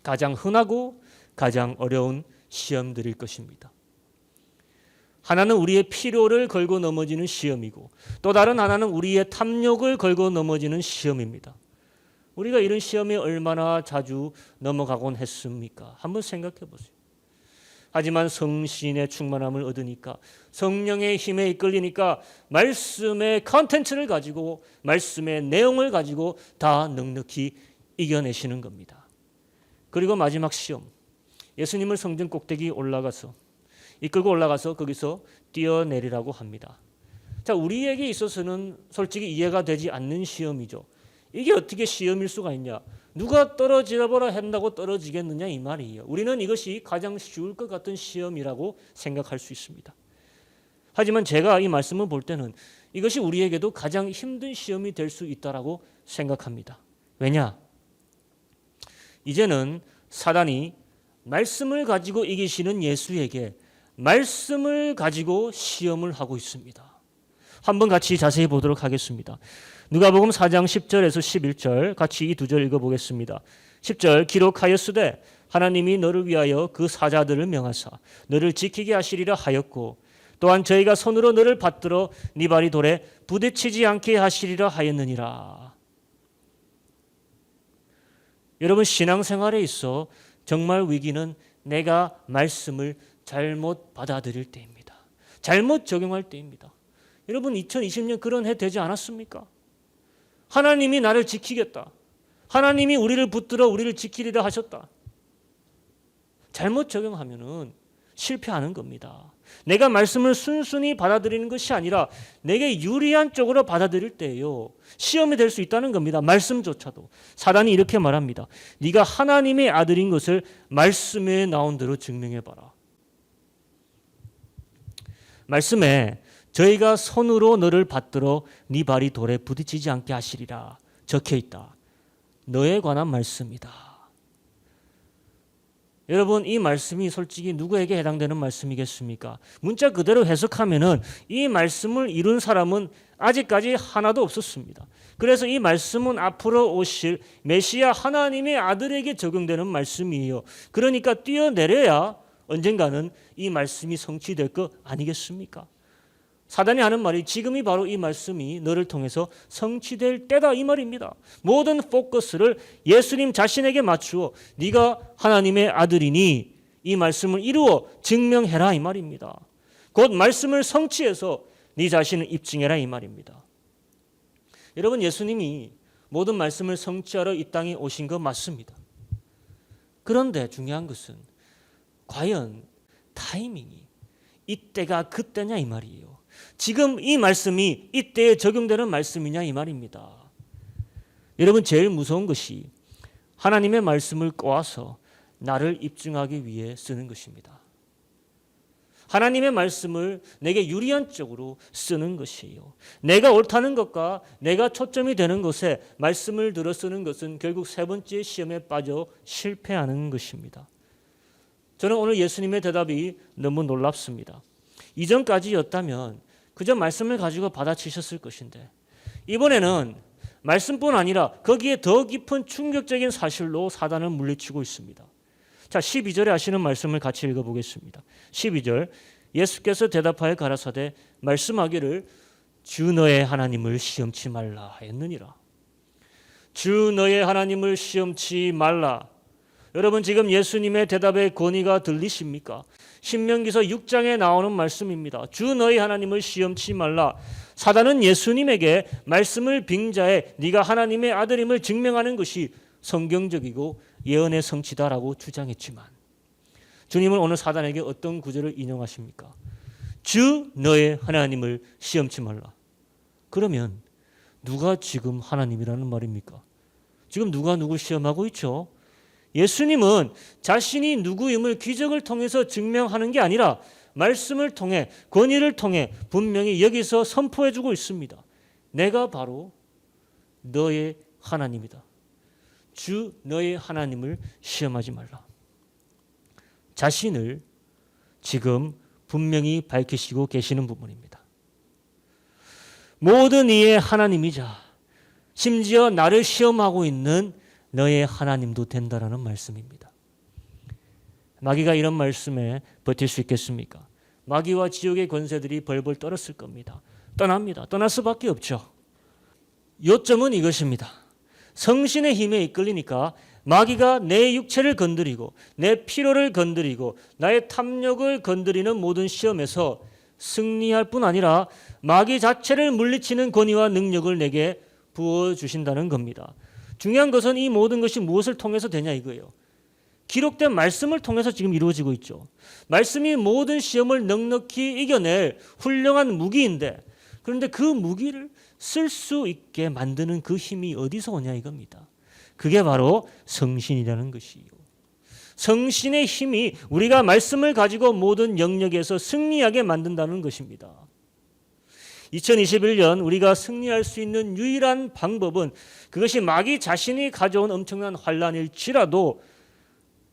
가장 흔하고 가장 어려운 시험들일 것입니다. 하나는 우리의 필요를 걸고 넘어지는 시험이고 또 다른 하나는 우리의 탐욕을 걸고 넘어지는 시험입니다. 우리가 이런 시험에 얼마나 자주 넘어가곤 했습니까? 한번 생각해 보세요. 하지만 성신의 충만함을 얻으니까, 성령의 힘에 이끌리니까 말씀의 컨텐츠를 가지고, 말씀의 내용을 가지고 다 넉넉히 이겨내시는 겁니다. 그리고 마지막 시험, 예수님을 성전 꼭대기 이끌고 올라가서 거기서 뛰어내리라고 합니다. 자, 우리에게 있어서는 솔직히 이해가 되지 않는 시험이죠. 이게 어떻게 시험일 수가 있냐? 누가 떨어지라 한다고 떨어지겠느냐, 이 말이에요. 우리는 이것이 가장 쉬울 것 같은 시험이라고 생각할 수 있습니다. 하지만 제가 이 말씀을 볼 때는 이것이 우리에게도 가장 힘든 시험이 될 수 있다라고 생각합니다. 왜냐? 이제는 사단이 말씀을 가지고 이기시는 예수에게 말씀을 가지고 시험을 하고 있습니다. 한번 같이 자세히 보도록 하겠습니다. 누가복음 4장 10절에서 11절 같이 이 두 절 읽어보겠습니다. 10절, 기록하였으되 하나님이 너를 위하여 그 사자들을 명하사 너를 지키게 하시리라 하였고 또한 저희가 손으로 너를 받들어 네 발이 돌에 부딪히지 않게 하시리라 하였느니라. 여러분, 신앙생활에 있어 정말 위기는 내가 말씀을 잘못 받아들일 때입니다. 잘못 적용할 때입니다. 여러분, 2020년 그런 해 되지 않았습니까? 하나님이 나를 지키겠다. 하나님이 우리를 붙들어 우리를 지키리라 하셨다. 잘못 적용하면은 실패하는 겁니다. 내가 말씀을 순순히 받아들이는 것이 아니라 내게 유리한 쪽으로 받아들일 때요, 시험이 될 수 있다는 겁니다. 말씀조차도. 사단이 이렇게 말합니다. 네가 하나님의 아들인 것을 말씀에 나온 대로 증명해봐라. 말씀에 저희가 손으로 너를 받들어 네 발이 돌에 부딪히지 않게 하시리라 적혀있다. 너에 관한 말씀이다. 여러분, 이 말씀이 솔직히 누구에게 해당되는 말씀이겠습니까? 문자 그대로 해석하면은 이 말씀을 이룬 사람은 아직까지 하나도 없었습니다. 그래서 이 말씀은 앞으로 오실 메시아 하나님의 아들에게 적용되는 말씀이에요. 그러니까 뛰어내려야 언젠가는 이 말씀이 성취될 것 아니겠습니까? 사단이 하는 말이 지금이 바로 이 말씀이 너를 통해서 성취될 때다 이 말입니다. 모든 포커스를 예수님 자신에게 맞추어 네가 하나님의 아들이니 이 말씀을 이루어 증명해라 이 말입니다. 곧 말씀을 성취해서 네 자신을 입증해라 이 말입니다. 여러분, 예수님이 모든 말씀을 성취하러 이 땅에 오신 거 맞습니다. 그런데 중요한 것은 과연 타이밍이 이때가 그때냐 이 말이에요. 지금 이 말씀이 이때에 적용되는 말씀이냐 이 말입니다. 여러분, 제일 무서운 것이 하나님의 말씀을 꼬아서 나를 입증하기 위해 쓰는 것입니다. 하나님의 말씀을 내게 유리한 쪽으로 쓰는 것이에요. 내가 옳다는 것과 내가 초점이 되는 것에 말씀을 들어 쓰는 것은 결국 세 번째 시험에 빠져 실패하는 것입니다. 저는 오늘 예수님의 대답이 너무 놀랍습니다. 이전까지였다면 그저 말씀을 가지고 받아치셨을 것인데 이번에는 말씀뿐 아니라 거기에 더 깊은 충격적인 사실로 사단을 물리치고 있습니다. 자, 12절에 하시는 말씀을 같이 읽어보겠습니다. 12절, 예수께서 대답하여 가라사대 말씀하기를 주 너의 하나님을 시험치 말라 했느니라. 주 너의 하나님을 시험치 말라. 여러분, 지금 예수님의 대답의 권위가 들리십니까? 신명기서 6장에 나오는 말씀입니다. 주 너희 하나님을 시험치 말라. 사단은 예수님에게 말씀을 빙자해 네가 하나님의 아들임을 증명하는 것이 성경적이고 예언의 성취다라고 주장했지만 주님은 오늘 사단에게 어떤 구절을 인용하십니까? 주 너의 하나님을 시험치 말라. 그러면 누가 지금 하나님이라는 말입니까? 지금 누가 누굴 시험하고 있죠? 예수님은 자신이 누구임을 기적을 통해서 증명하는 게 아니라 말씀을 통해, 권위를 통해 분명히 여기서 선포해주고 있습니다. 내가 바로 너의 하나님이다. 주 너의 하나님을 시험하지 말라. 자신을 지금 분명히 밝히시고 계시는 부분입니다. 모든 이의 하나님이자 심지어 나를 시험하고 있는 너의 하나님도 된다라는 말씀입니다. 마귀가 이런 말씀에 버틸 수 있겠습니까? 마귀와 지옥의 권세들이 벌벌 떨었을 겁니다. 떠납니다. 떠날 수밖에 없죠. 요점은 이것입니다. 성신의 힘에 이끌리니까 마귀가 내 육체를 건드리고 내 피로를 건드리고 나의 탐욕을 건드리는 모든 시험에서 승리할 뿐 아니라 마귀 자체를 물리치는 권위와 능력을 내게 부어주신다는 겁니다. 중요한 것은 이 모든 것이 무엇을 통해서 되냐 이거예요. 기록된 말씀을 통해서 지금 이루어지고 있죠. 말씀이 모든 시험을 넉넉히 이겨낼 훌륭한 무기인데, 그런데 그 무기를 쓸 수 있게 만드는 그 힘이 어디서 오냐 이겁니다. 그게 바로 성신이라는 것이요. 성신의 힘이 우리가 말씀을 가지고 모든 영역에서 승리하게 만든다는 것입니다. 2021년 우리가 승리할 수 있는 유일한 방법은 그것이 마귀 자신이 가져온 엄청난 환란일지라도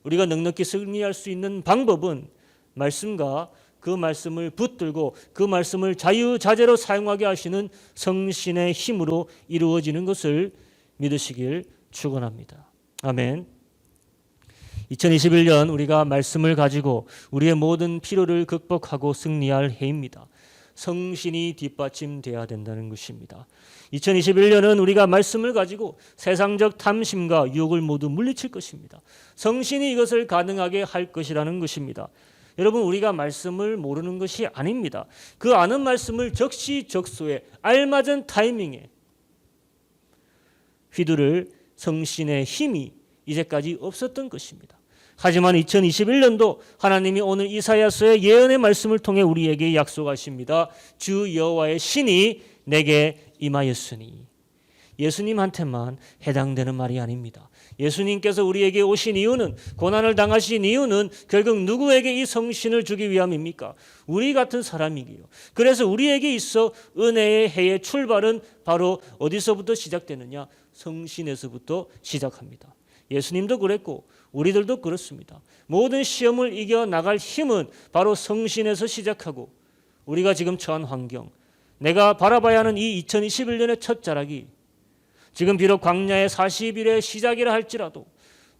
우리가 넉넉히 승리할 수 있는 방법은 말씀과 그 말씀을 붙들고 그 말씀을 자유자재로 사용하게 하시는 성신의 힘으로 이루어지는 것을 믿으시길 축원합니다. 아멘. 2021년 우리가 말씀을 가지고 우리의 모든 피로를 극복하고 승리할 해입니다. 성신이 뒷받침돼야 된다는 것입니다. 2021년은 우리가 말씀을 가지고 세상적 탐심과 유혹을 모두 물리칠 것입니다. 성신이 이것을 가능하게 할 것이라는 것입니다. 여러분, 우리가 말씀을 모르는 것이 아닙니다. 그 아는 말씀을 적시적소에 알맞은 타이밍에 휘두를 성신의 힘이 이제까지 없었던 것입니다. 하지만 2021년도 하나님이 오늘 이사야서의 예언의 말씀을 통해 우리에게 약속하십니다. 주 여호와의 신이 내게 임하였으니. 예수님한테만 해당되는 말이 아닙니다. 예수님께서 우리에게 오신 이유는, 고난을 당하신 이유는 결국 누구에게 이 성신을 주기 위함입니까? 우리 같은 사람이기요. 그래서 우리에게 있어 은혜의 해의 출발은 바로 어디서부터 시작되느냐? 성신에서부터 시작합니다. 예수님도 그랬고 우리들도 그렇습니다. 모든 시험을 이겨나갈 힘은 바로 성신에서 시작하고, 우리가 지금 처한 환경, 내가 바라봐야 하는 이 2021년의 첫 자락이 지금 비록 광야의 40일의 시작이라 할지라도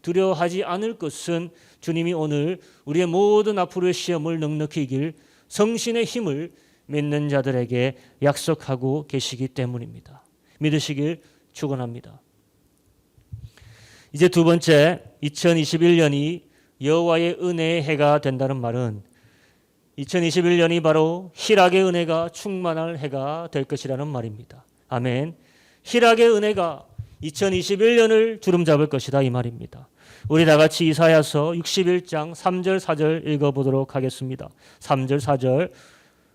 두려워하지 않을 것은 주님이 오늘 우리의 모든 앞으로의 시험을 넉넉히 이길 성신의 힘을 믿는 자들에게 약속하고 계시기 때문입니다. 믿으시길 축원합니다. 이제 두 번째, 2021년이 여호와의 은혜의 해가 된다는 말은 2021년이 바로 희락의 은혜가 충만할 해가 될 것이라는 말입니다. 아멘. 희락의 은혜가 2021년을 주름잡을 것이다, 이 말입니다. 우리 다 같이 이사야서 61장 3절 4절 읽어보도록 하겠습니다. 3절 4절.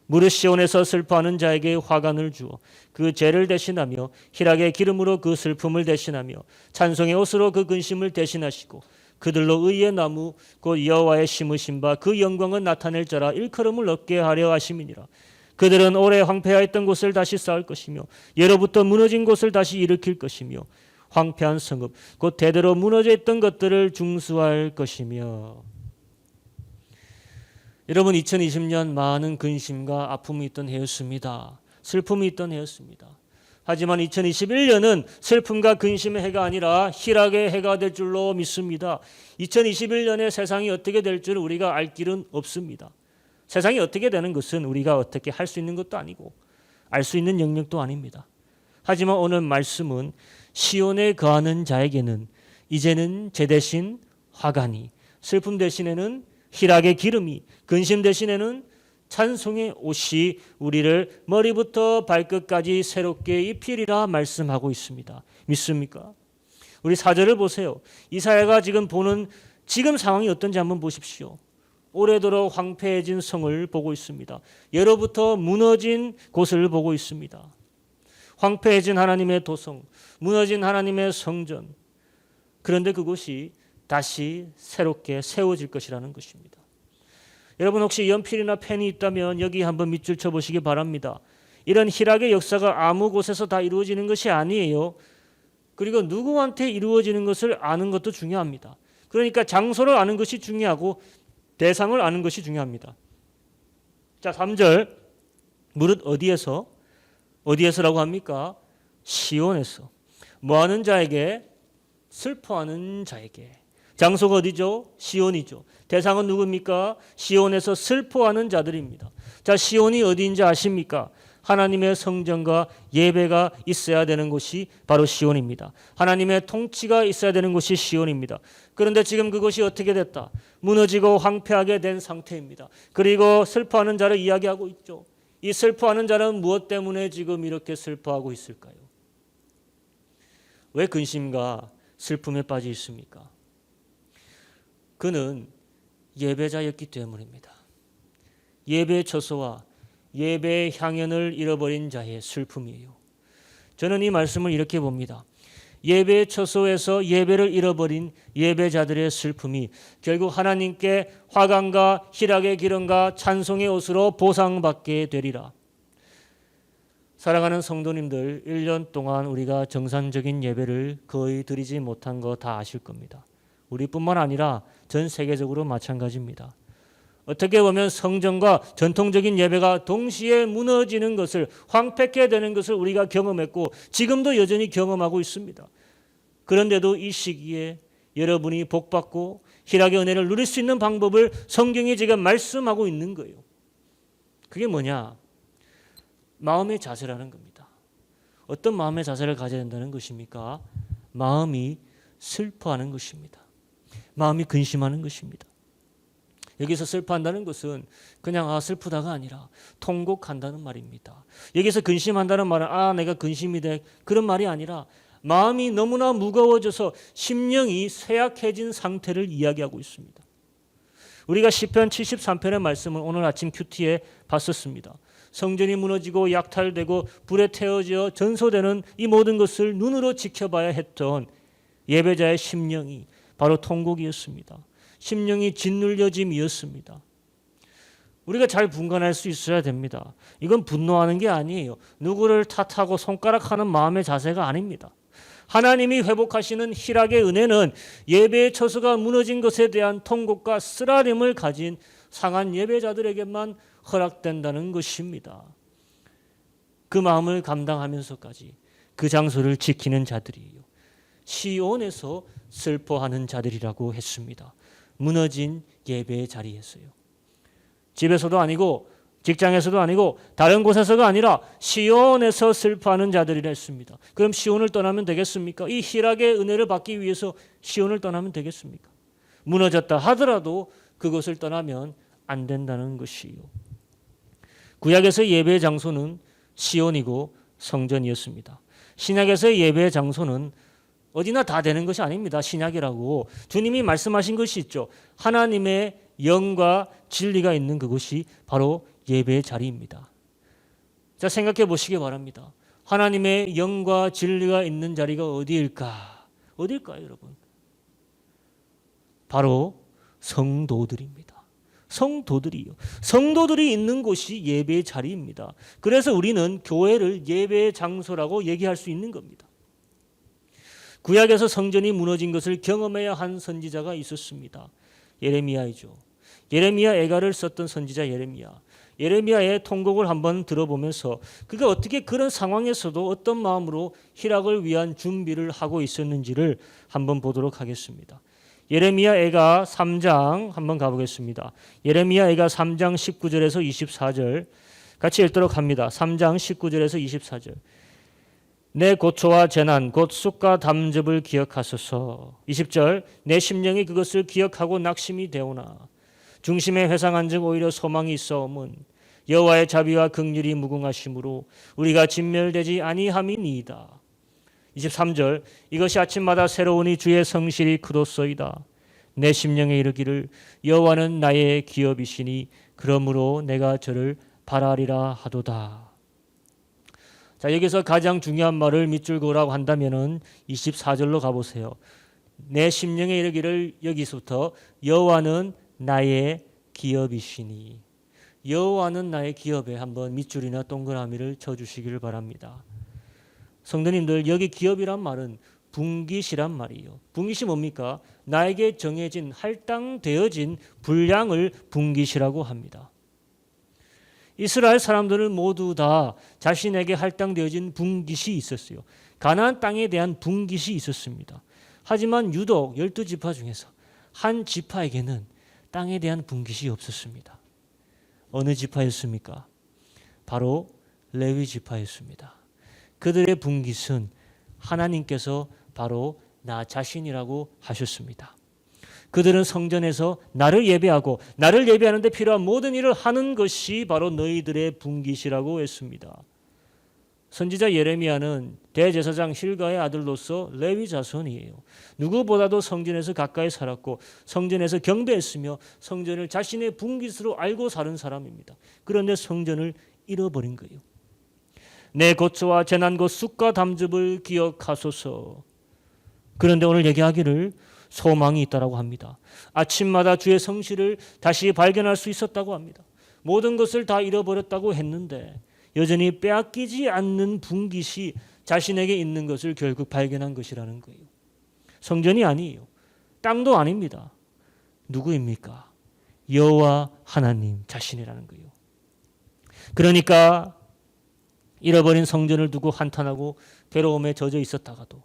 무릇 시온에서 슬퍼하는 자에게 화관을 주어 그 죄를 대신하며 희락의 기름으로 그 슬픔을 대신하며 찬송의 옷으로 그 근심을 대신하시고 그들로 의의 나무 곧 여호와의 심으신 바 그 영광을 나타낼 자라 일컬음을 얻게 하려 하심이니라. 그들은 오래 황폐하였던 곳을 다시 쌓을 것이며 예로부터 무너진 곳을 다시 일으킬 것이며 황폐한 성읍 곧 대대로 무너져 있던 것들을 중수할 것이며. 여러분, 2020년 많은 근심과 아픔이 있던 해였습니다. 슬픔이 있던 해였습니다. 하지만 2021년은 슬픔과 근심의 해가 아니라 희락의 해가 될 줄로 믿습니다. 2021년에 세상이 어떻게 될 줄 우리가 알 길은 없습니다. 세상이 어떻게 되는 것은 우리가 어떻게 할 수 있는 것도 아니고 알 수 있는 영역도 아닙니다. 하지만 오늘 말씀은 시온에 거하는 자에게는 이제는 죄 대신 화관이, 슬픔 대신에는 희락의 기름이, 근심 대신에는 찬송의 옷이 우리를 머리부터 발끝까지 새롭게 입히리라 말씀하고 있습니다. 믿습니까? 우리 4절을 보세요. 이사야가 지금 보는 지금 상황이 어떤지 한번 보십시오. 오래도록 황폐해진 성을 보고 있습니다. 예로부터 무너진 곳을 보고 있습니다. 황폐해진 하나님의 도성, 무너진 하나님의 성전. 그런데 그곳이 다시 새롭게 세워질 것이라는 것입니다. 여러분, 혹시 연필이나 펜이 있다면 여기 한번 밑줄 쳐보시기 바랍니다. 이런 희락의 역사가 아무 곳에서 다 이루어지는 것이 아니에요. 그리고 누구한테 이루어지는 것을 아는 것도 중요합니다. 그러니까 장소를 아는 것이 중요하고 대상을 아는 것이 중요합니다. 자, 3절. 무릇 어디에서라고 합니까? 시온에서. 뭐하는 자에게? 슬퍼하는 자에게. 장소가 어디죠? 시온이죠. 대상은 누굽니까? 시온에서 슬퍼하는 자들입니다. 자, 시온이 어디인지 아십니까? 하나님의 성전과 예배가 있어야 되는 곳이 바로 시온입니다. 하나님의 통치가 있어야 되는 곳이 시온입니다. 그런데 지금 그것이 어떻게 됐다? 무너지고 황폐하게 된 상태입니다. 그리고 슬퍼하는 자를 이야기하고 있죠. 이 슬퍼하는 자는 무엇 때문에 지금 이렇게 슬퍼하고 있을까요? 왜 근심과 슬픔에 빠져 있습니까? 그는 예배자였기 때문입니다. 예배의 처소와 예배의 향연을 잃어버린 자의 슬픔이에요. 저는 이 말씀을 이렇게 봅니다. 예배의 처소에서 예배를 잃어버린 예배자들의 슬픔이 결국 하나님께 화관과 희락의 기름과 찬송의 옷으로 보상받게 되리라. 사랑하는 성도님들, 1년 동안 우리가 정상적인 예배를 거의 드리지 못한 거 다 아실 겁니다. 우리뿐만 아니라 전 세계적으로 마찬가지입니다. 어떻게 보면 성전과 전통적인 예배가 동시에 무너지는 것을, 황폐케 되는 것을 우리가 경험했고 지금도 여전히 경험하고 있습니다. 그런데도 이 시기에 여러분이 복받고 희락의 은혜를 누릴 수 있는 방법을 성경이 지금 말씀하고 있는 거예요. 그게 뭐냐? 마음의 자세라는 겁니다. 어떤 마음의 자세를 가져야 된다는 것입니까? 마음이 슬퍼하는 것입니다. 마음이 근심하는 것입니다. 여기서 슬퍼한다는 것은 그냥 슬프다가 아니라 통곡한다는 말입니다. 여기서 근심한다는 말은 내가 근심이 돼, 그런 말이 아니라 마음이 너무나 무거워져서 심령이 쇠약해진 상태를 이야기하고 있습니다. 우리가 시편 73편의 말씀을 오늘 아침 큐티에 봤었습니다. 성전이 무너지고 약탈되고 불에 태워져 전소되는 이 모든 것을 눈으로 지켜봐야 했던 예배자의 심령이 바로 통곡이었습니다. 심령이 짓눌려짐이었습니다. 우리가 잘 분간할 수 있어야 됩니다. 이건 분노하는 게 아니에요. 누구를 탓하고 손가락하는 마음의 자세가 아닙니다. 하나님이 회복하시는 희락의 은혜는 예배의 처소가 무너진 것에 대한 통곡과 쓰라림을 가진 상한 예배자들에게만 허락된다는 것입니다. 그 마음을 감당하면서까지 그 장소를 지키는 자들이에요. 시온에서 슬퍼하는 자들이라고 했습니다. 무너진 예배의 자리에서요. 집에서도 아니고 직장에서도 아니고 다른 곳에서가 아니라 시온에서 슬퍼하는 자들이라 했습니다. 그럼 시온을 떠나면 되겠습니까? 이 희락의 은혜를 받기 위해서 시온을 떠나면 되겠습니까? 무너졌다 하더라도 그것을 떠나면 안 된다는 것이요. 구약에서 예배의 장소는 시온이고 성전이었습니다. 신약에서의 예배의 장소는 어디나 다 되는 것이 아닙니다. 신약이라고 주님이 말씀하신 것이 있죠. 하나님의 영과 진리가 있는 그곳이 바로 예배의 자리입니다. 자, 생각해 보시기 바랍니다. 하나님의 영과 진리가 있는 자리가 어디일까? 어딜까요, 여러분? 바로 성도들입니다. 성도들이요. 성도들이 있는 곳이 예배의 자리입니다. 그래서 우리는 교회를 예배의 장소라고 얘기할 수 있는 겁니다. 구약에서 성전이 무너진 것을 경험해야 한 선지자가 있었습니다. 예레미야이죠. 예레미야 애가를 썼던 선지자 예레미야. 예레미야의 통곡을 한번 들어보면서 그가 어떻게 그런 상황에서도 어떤 마음으로 희락을 위한 준비를 하고 있었는지를 한번 보도록 하겠습니다. 예레미야 애가 3장 한번 가보겠습니다. 예레미야 애가 3장 19절에서 24절 같이 읽도록 합니다. 3장 19절에서 24절. 내 고초와 재난 곧 쑥과 담즙을 기억하소서. 20절. 내 심령이 그것을 기억하고 낙심이 되오나 중심에 회상한즉 오히려 소망이 있어옴은 여호와의 자비와 긍휼이 무궁하심으로 우리가 진멸되지 아니함이니이다. 23절. 이것이 아침마다 새로우니 주의 성실이 크도소이다. 내 심령에 이르기를 여호와는 나의 기업이시니 그러므로 내가 저를 바라리라 하도다. 자, 여기서 가장 중요한 말을 밑줄 그으라고 한다면은 24절로 가보세요. 내 심령에 이르기를 여기서부터 여호와는 나의 기업이시니. 여호와는 나의 기업에 한번 밑줄이나 동그라미를 쳐주시기를 바랍니다. 성도님들, 여기 기업이란 말은 분깃이란 말이에요. 분깃이 뭡니까? 나에게 정해진 할당되어진 분량을 분깃이라고 합니다. 이스라엘 사람들은 모두 다 자신에게 할당되어진 분깃이 있었어요. 가나안 땅에 대한 분깃이 있었습니다. 하지만 유독 12지파 중에서 한 지파에게는 땅에 대한 분깃이 없었습니다. 어느 지파였습니까? 바로 레위 지파였습니다. 그들의 분깃은 하나님께서 바로 나 자신이라고 하셨습니다. 그들은 성전에서 나를 예배하고 나를 예배하는 데 필요한 모든 일을 하는 것이 바로 너희들의 분깃이라고 했습니다. 선지자 예레미야는 대제사장 힐가의 아들로서 레위 자손이에요. 누구보다도 성전에서 가까이 살았고 성전에서 경배했으며 성전을 자신의 분깃으로 알고 사는 사람입니다. 그런데 성전을 잃어버린 거예요. 내 고초와 재난 곧 쑥과 담즙을 기억하소서. 그런데 오늘 얘기하기를 소망이 있다라고 합니다. 아침마다 주의 성실을 다시 발견할 수 있었다고 합니다. 모든 것을 다 잃어버렸다고 했는데 여전히 빼앗기지 않는 분깃이 자신에게 있는 것을 결국 발견한 것이라는 거예요. 성전이 아니에요. 땅도 아닙니다. 누구입니까? 여호와 하나님 자신이라는 거예요. 그러니까 잃어버린 성전을 두고 한탄하고 괴로움에 젖어 있었다가도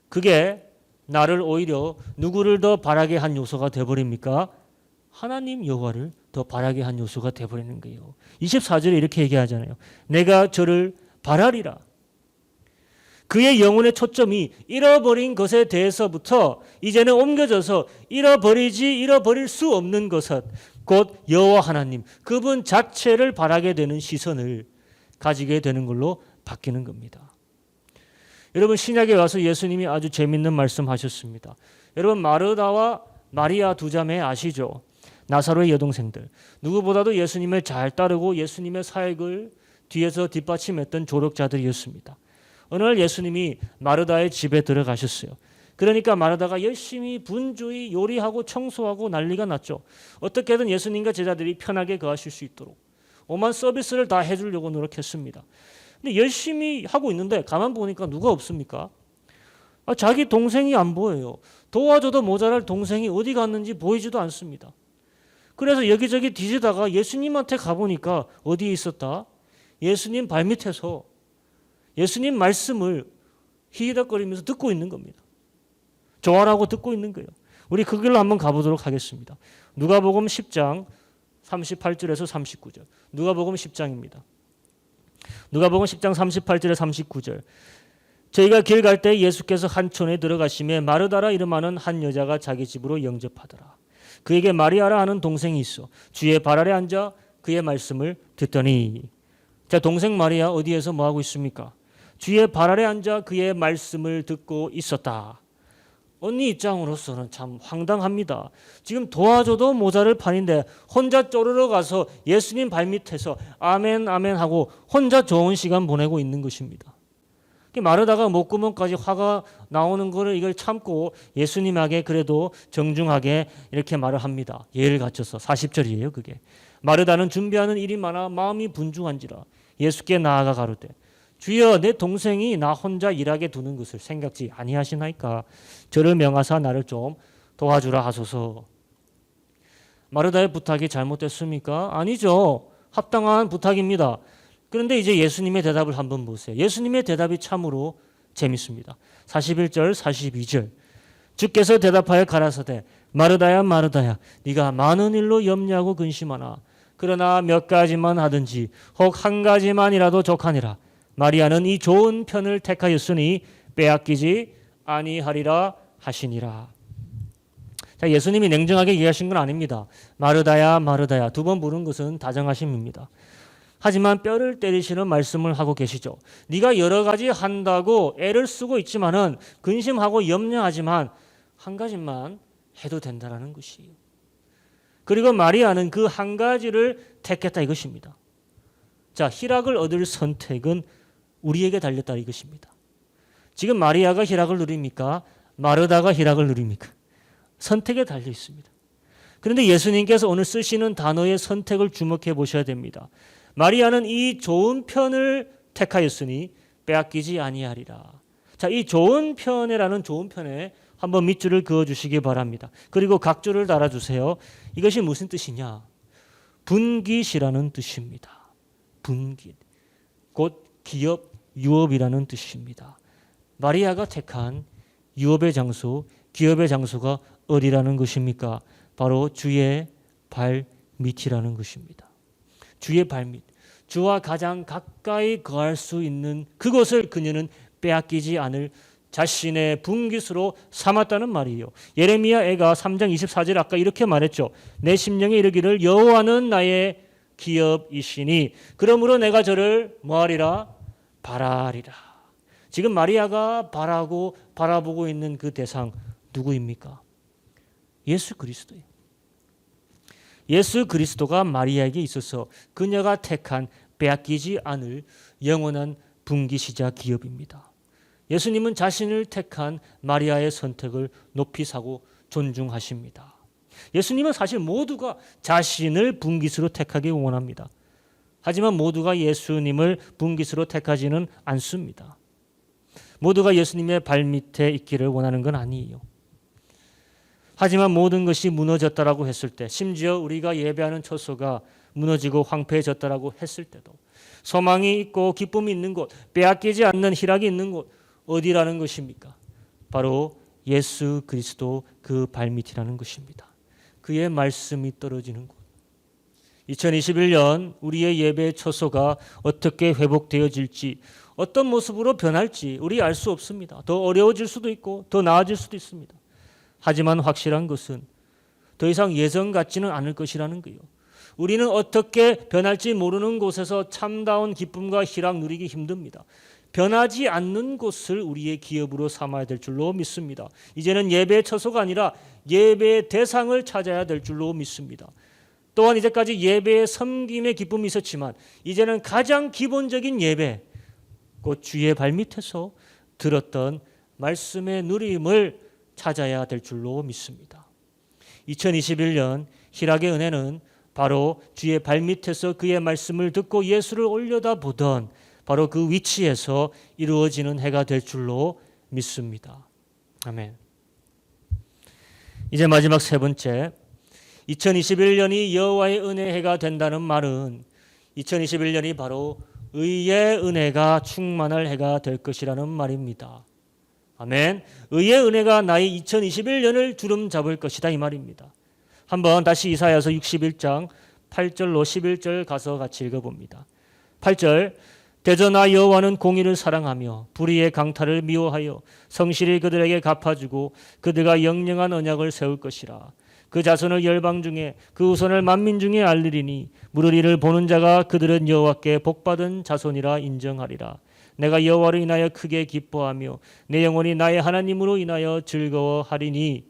그게 나를 오히려 누구를 더 바라게 한 요소가 되어버립니까? 하나님 여호와를 더 바라게 한 요소가 되어버리는 거예요. 24절에 이렇게 얘기하잖아요. 내가 저를 바라리라. 그의 영혼의 초점이 잃어버린 것에 대해서부터 이제는 옮겨져서 잃어버릴 수 없는 것은 곧 여호와 하나님, 그분 자체를 바라게 되는 시선을 가지게 되는 걸로 바뀌는 겁니다. 여러분 신약에 와서 예수님이 아주 재밌는 말씀하셨습니다. 여러분 마르다와 마리아 두 자매 아시죠? 나사로의 여동생들. 누구보다도 예수님을 잘 따르고 예수님의 사역을 뒤에서 뒷받침했던 조력자들이었습니다. 어느 날 예수님이 마르다의 집에 들어가셨어요. 그러니까 마르다가 열심히 분주히 요리하고 청소하고 난리가 났죠. 어떻게든 예수님과 제자들이 편하게 거하실 수 있도록 오만 서비스를 다 해주려고 노력했습니다. 근데 열심히 하고 있는데 가만 보니까 누가 없습니까? 자기 동생이 안 보여요. 도와줘도 모자랄 동생이 어디 갔는지 보이지도 않습니다. 그래서 여기저기 뒤지다가 예수님한테 가보니까 어디에 있었다? 예수님 발밑에서 예수님 말씀을 히히덕거리면서 듣고 있는 겁니다. 좋아라고 듣고 있는 거예요. 우리 그 길로 한번 가보도록 하겠습니다. 누가복음 10장 38절에서 39절. 누가복음 10장입니다. 누가복음 10장 38절에 39절. 저희가 길 갈 때 예수께서 한 촌에 들어가시매 마르다라 이름하는 한 여자가 자기 집으로 영접하더라. 그에게 마리아라 하는 동생이 있어 주의 발 아래 앉아 그의 말씀을 듣더니. 자, 동생 마리아 어디에서 뭐 하고 있습니까? 주의 발 아래 앉아 그의 말씀을 듣고 있었다. 언니 입장으로서는 참 황당합니다. 지금 도와줘도 모자랄 판인데 혼자 쪼르러 가서 예수님 발밑에서 아멘 아멘 하고 혼자 좋은 시간 보내고 있는 것입니다. 마르다가 목구멍까지 화가 나오는 거를 이걸 참고 예수님에게 그래도 정중하게 이렇게 말을 합니다. 예를 갖춰서 40절이에요. 그게 마르다는 준비하는 일이 많아 마음이 분중한지라 예수께 나아가 가로되 주여 내 동생이 나 혼자 일하게 두는 것을 생각지 아니하시나이까 저를 명하사 나를 좀 도와주라 하소서. 마르다의 부탁이 잘못됐습니까? 아니죠. 합당한 부탁입니다. 그런데 이제 예수님의 대답을 한번 보세요. 예수님의 대답이 참으로 재밌습니다. 41절 42절. 주께서 대답하여 가라사대 마르다야 마르다야 네가 많은 일로 염려하고 근심하나 그러나 몇 가지만 하든지 혹 한 가지만이라도 족하니라. 마리아는 이 좋은 편을 택하였으니 빼앗기지 아니하리라 하시니라. 자, 예수님이 냉정하게 얘기하신 건 아닙니다. 마르다야 마르다야 두 번 부른 것은 다정하심입니다. 하지만 뼈를 때리시는 말씀을 하고 계시죠. 네가 여러 가지 한다고 애를 쓰고 있지만은 근심하고 염려하지만 한 가지만 해도 된다라는 것이에요. 그리고 마리아는 그 한 가지를 택했다 이것입니다. 자, 희락을 얻을 선택은 우리에게 달렸다 이것입니다. 지금 마리아가 희락을 누립니까? 마르다가 희락을 누립니까? 선택에 달려 있습니다. 그런데 예수님께서 오늘 쓰시는 단어의 선택을 주목해 보셔야 됩니다. 마리아는 이 좋은 편을 택하였으니 빼앗기지 아니하리라. 자, 이 좋은 편에라는 좋은 편에 한번 밑줄을 그어 주시기 바랍니다. 그리고 각줄을 달아주세요. 이것이 무슨 뜻이냐? 분깃이라는 뜻입니다. 분깃. 곧 기업, 유업이라는 뜻입니다. 마리아가 택한 유업의 장소, 기업의 장소가 어디라는 것입니까? 바로 주의 발 밑이라는 것입니다. 주의 발밑, 주와 가장 가까이 거할 수 있는 그곳을 그녀는 빼앗기지 않을 자신의 분깃으로 삼았다는 말이에요. 예레미야 애가 3장 24절 아까 이렇게 말했죠. 내 심령에 이르기를 여호와는 나의 기업이시니 그러므로 내가 저를 뭐하리라? 바라리라. 지금 마리아가 바라보고 있는 그 대상 누구입니까? 예수 그리스도예요. 예수 그리스도가 마리아에게 있어서 그녀가 택한 빼앗기지 않을 영원한 분깃이자 기업입니다. 예수님은 자신을 택한 마리아의 선택을 높이 사고 존중하십니다. 예수님은 사실 모두가 자신을 분깃으로 택하기 원합니다. 하지만 모두가 예수님을 분깃으로 택하지는 않습니다. 모두가 예수님의 발밑에 있기를 원하는 건 아니에요. 하지만 모든 것이 무너졌다라고 했을 때, 심지어 우리가 예배하는 처소가 무너지고 황폐해졌다라고 했을 때도 소망이 있고 기쁨이 있는 곳, 빼앗기지 않는 희락이 있는 곳 어디라는 것입니까? 바로 예수 그리스도 그 발밑이라는 것입니다. 그의 말씀이 떨어지는 곳. 2021년 우리의 예배의 처소가 어떻게 회복되어질지, 어떤 모습으로 변할지 우리 알 수 없습니다. 더 어려워질 수도 있고 더 나아질 수도 있습니다. 하지만 확실한 것은 더 이상 예전 같지는 않을 것이라는 거예요. 우리는 어떻게 변할지 모르는 곳에서 참다운 기쁨과 희락 누리기 힘듭니다. 변하지 않는 곳을 우리의 기업으로 삼아야 될 줄로 믿습니다. 이제는 예배의 처소가 아니라 예배의 대상을 찾아야 될 줄로 믿습니다. 또한 이제까지 예배의 섬김의 기쁨이 있었지만 이제는 가장 기본적인 예배, 곧 주의 발밑에서 들었던 말씀의 누림을 찾아야 될 줄로 믿습니다. 2021년 희락의 은혜는 바로 주의 발밑에서 그의 말씀을 듣고 예수를 올려다보던 바로 그 위치에서 이루어지는 해가 될 줄로 믿습니다. 아멘. 이제 마지막 세 번째, 2021년이 여호와의 은혜의 해가 된다는 말은 2021년이 바로 의의 은혜가 충만할 해가 될 것이라는 말입니다. 아멘. 의의 은혜가 나의 2021년을 주름 잡을 것이다 이 말입니다. 한번 다시 이사야서 61장 8절로 11절 가서 같이 읽어봅니다. 8절, 대저나 여호와는 공의를 사랑하며 불의의 강탈을 미워하여 성실히 그들에게 갚아주고 그들과 영영한 언약을 세울 것이라. 그 자손을 열방 중에 그 후손을 만민 중에 알리리니 물을 이를 보는 자가 그들은 여호와께 복받은 자손이라 인정하리라. 내가 여호와로 인하여 크게 기뻐하며 내 영혼이 나의 하나님으로 인하여 즐거워하리니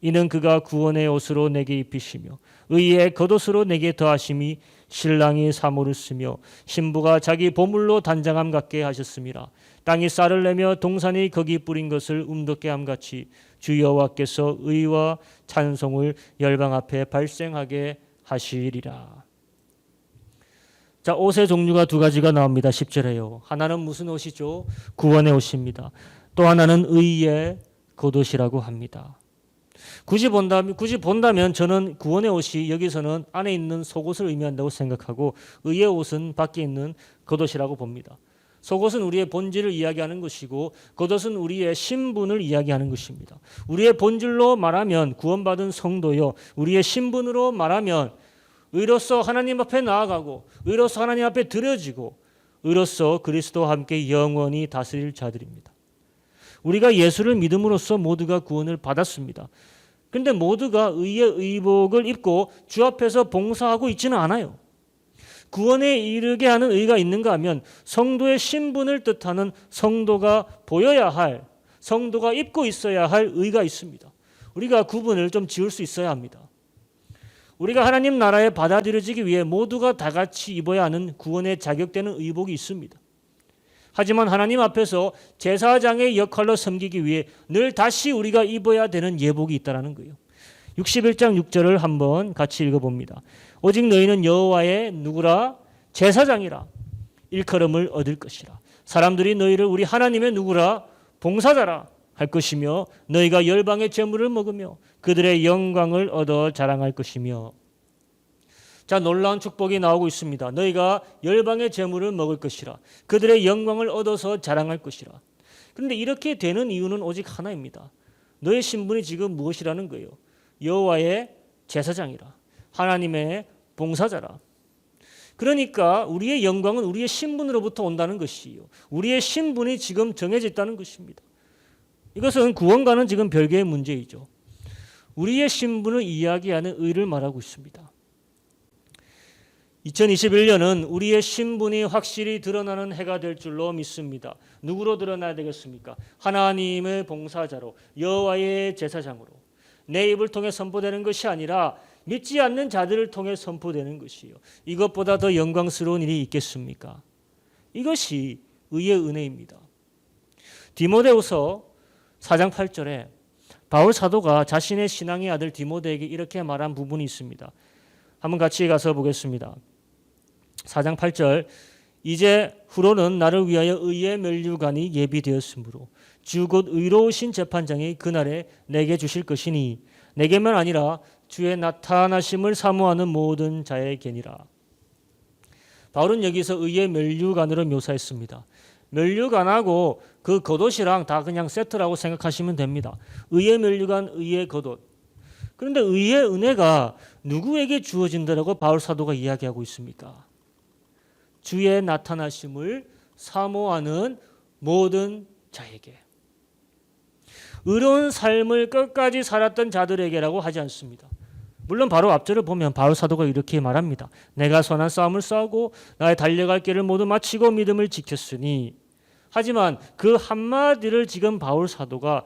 이는 그가 구원의 옷으로 내게 입히시며 의의 겉옷으로 내게 더하심이 신랑이 사모를 쓰며 신부가 자기 보물로 단장함 같게 하셨음이라. 땅이 쌀을 내며 동산이 거기 뿌린 것을 움덮게 함같이 주 여호와께서 의와 찬송을 열방 앞에 발생하게 하시리라. 자, 옷의 종류가 두 가지가 나옵니다. 10절에요. 하나는 무슨 옷이죠? 구원의 옷입니다. 또 하나는 의의 겉옷이라고 합니다. 굳이 본다면 저는 구원의 옷이 여기서는 안에 있는 속옷을 의미한다고 생각하고 의의 옷은 밖에 있는 겉옷이라고 봅니다. 속옷은 우리의 본질을 이야기하는 것이고 겉옷은 우리의 신분을 이야기하는 것입니다. 우리의 본질로 말하면 구원받은 성도요, 우리의 신분으로 말하면 의로서 하나님 앞에 나아가고 의로서 하나님 앞에 드려지고 의로서 그리스도와 함께 영원히 다스릴 자들입니다. 우리가 예수를 믿음으로써 모두가 구원을 받았습니다. 그런데 모두가 의의 의복을 입고 주 앞에서 봉사하고 있지는 않아요. 구원에 이르게 하는 의가 있는가 하면 성도의 신분을 뜻하는 성도가 보여야 할, 성도가 입고 있어야 할 의가 있습니다. 우리가 구분을 좀 지을 수 있어야 합니다. 우리가 하나님 나라에 받아들여지기 위해 모두가 다 같이 입어야 하는 구원에 자격되는 의복이 있습니다. 하지만 하나님 앞에서 제사장의 역할로 섬기기 위해 늘 다시 우리가 입어야 되는 예복이 있다는 거예요. 61장 6절을 한번 같이 읽어봅니다. 오직 너희는 여호와의 누구라? 제사장이라. 일컬음을 얻을 것이라. 사람들이 너희를 우리 하나님의 누구라? 봉사자라 할 것이며 너희가 열방의 제물을 먹으며 그들의 영광을 얻어 자랑할 것이며. 자, 놀라운 축복이 나오고 있습니다. 너희가 열방의 제물을 먹을 것이라. 그들의 영광을 얻어서 자랑할 것이라. 그런데 이렇게 되는 이유는 오직 하나입니다. 너의 신분이 지금 무엇이라는 거예요? 여호와의 제사장이라. 하나님의 봉사자라. 그러니까 우리의 영광은 우리의 신분으로부터 온다는 것이요. 우리의 신분이 지금 정해져 있다는 것입니다. 이것은 구원과는 지금 별개의 문제이죠. 우리의 신분을 이야기하는 의를 말하고 있습니다. 2021년은 우리의 신분이 확실히 드러나는 해가 될 줄로 믿습니다. 누구로 드러나야 되겠습니까? 하나님의 봉사자로, 여호와의 제사장으로. 내 입을 통해 선포되는 것이 아니라 믿지 않는 자들을 통해 선포되는 것이요. 이것보다 더 영광스러운 일이 있겠습니까? 이것이 의의 은혜입니다. 디모데후서 4장 8절에 바울 사도가 자신의 신앙의 아들 디모데에게 이렇게 말한 부분이 있습니다. 한번 같이 가서 보겠습니다. 4장 8절, 이제 후로는 나를 위하여 의의 면류관이 예비되었으므로 주 곧 의로우신 재판장이 그날에 내게 주실 것이니 내게만 아니라 주의 나타나심을 사모하는 모든 자에게니라. 바울은 여기서 의의 면류관으로 묘사했습니다. 면류관하고 그 겉옷이랑 다 그냥 세트라고 생각하시면 됩니다. 의의 면류관, 의의 겉옷. 그런데 의의 은혜가 누구에게 주어진다라고 바울 사도가 이야기하고 있습니까? 주의 나타나심을 사모하는 모든 자에게. 의로운 삶을 끝까지 살았던 자들에게라고 하지 않습니다. 물론 바로 앞절을 보면 바울 사도가 이렇게 말합니다. 내가 선한 싸움을 싸우고 나의 달려갈 길을 모두 마치고 믿음을 지켰으니. 하지만 그 한마디를 지금 바울 사도가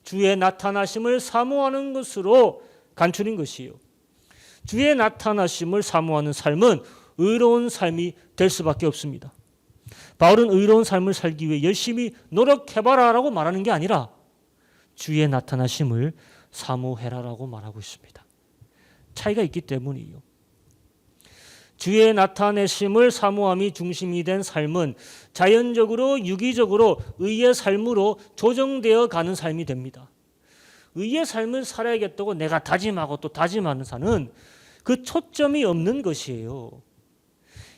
주의 나타나심을 사모하는 것으로 간추린 것이에요. 주의 나타나심을 사모하는 삶은 의로운 삶이 될 수밖에 없습니다. 바울은 의로운 삶을 살기 위해 열심히 노력해봐라라고 말하는 게 아니라 주의 나타나심을 사모해라라고 말하고 있습니다. 차이가 있기 때문이에요. 주의 나타내심을 사모함이 중심이 된 삶은 자연적으로 유기적으로 의의 삶으로 조정되어 가는 삶이 됩니다. 의의 삶을 살아야겠다고 내가 다짐하고 또 다짐하는 삶은 그 초점이 없는 것이에요.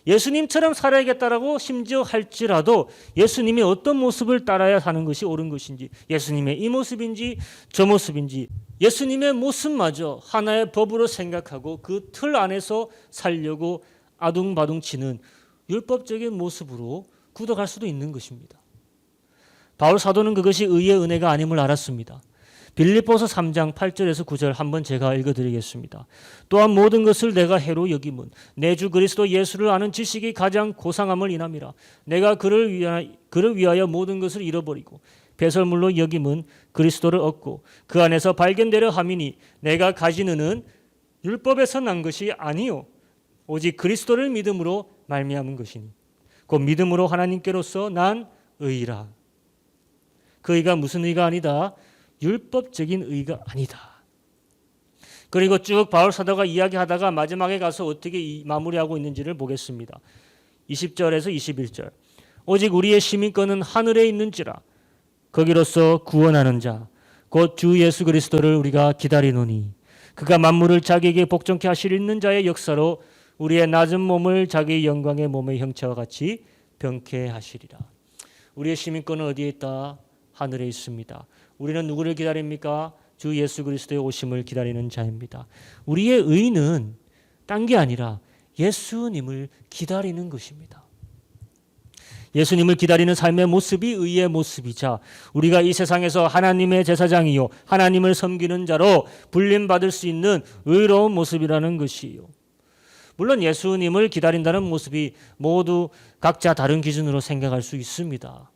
예수님처럼 살아야겠다라고 심지어 할지라도 예수님이 어떤 모습을 따라야 사는 것이 옳은 것인지, 예수님의 이 모습인지 저 모습인지, 예수님의 모습마저 하나의 법으로 생각하고 그 틀 안에서 살려고 아둥바둥 치는 율법적인 모습으로 굳어갈 수도 있는 것입니다. 바울 사도는 그것이 의의 은혜가 아님을 알았습니다. 빌립보서 3장 8절에서 9절 한번 제가 읽어드리겠습니다. 또한 모든 것을 내가 해로 여김은 내 주 그리스도 예수를 아는 지식이 가장 고상함을 인함이라. 내가 그를 위하여 모든 것을 잃어버리고 배설물로 여김은 그리스도를 얻고 그 안에서 발견되려 함이니 내가 가진 은은 율법에서 난 것이 아니요 오직 그리스도를 믿음으로 말미암은 것이니 곧 믿음으로 하나님께로서 난 의라. 그 의가 무슨 의가 아니다? 율법적인 의가 아니다. 그리고 쭉 바울 사도가 이야기하다가 마지막에 가서 어떻게 마무리하고 있는지를 보겠습니다. 20절에서 21절. 오직 우리의 시민권은 하늘에 있는지라 거기로서 구원하는 자 곧 주 예수 그리스도를 우리가 기다리노니 그가 만물을 자기에게 복종케 하실 있는 자의 역사로 우리의 낮은 몸을 자기의 영광의 몸의 형체와 같이 병케 하시리라. 우리의 시민권은 어디에 있다? 하늘에 있습니다. 우리는 누구를 기다립니까? 주 예수 그리스도의 오심을 기다리는 자입니다. 우리의 의는 딴 게 아니라 예수님을 기다리는 것입니다. 예수님을 기다리는 삶의 모습이 의의 모습이자 우리가 이 세상에서 하나님의 제사장이요 하나님을 섬기는 자로 불림받을 수 있는 의로운 모습이라는 것이요. 물론 예수님을 기다린다는 모습이 모두 각자 다른 기준으로 생각할 수 있습니다.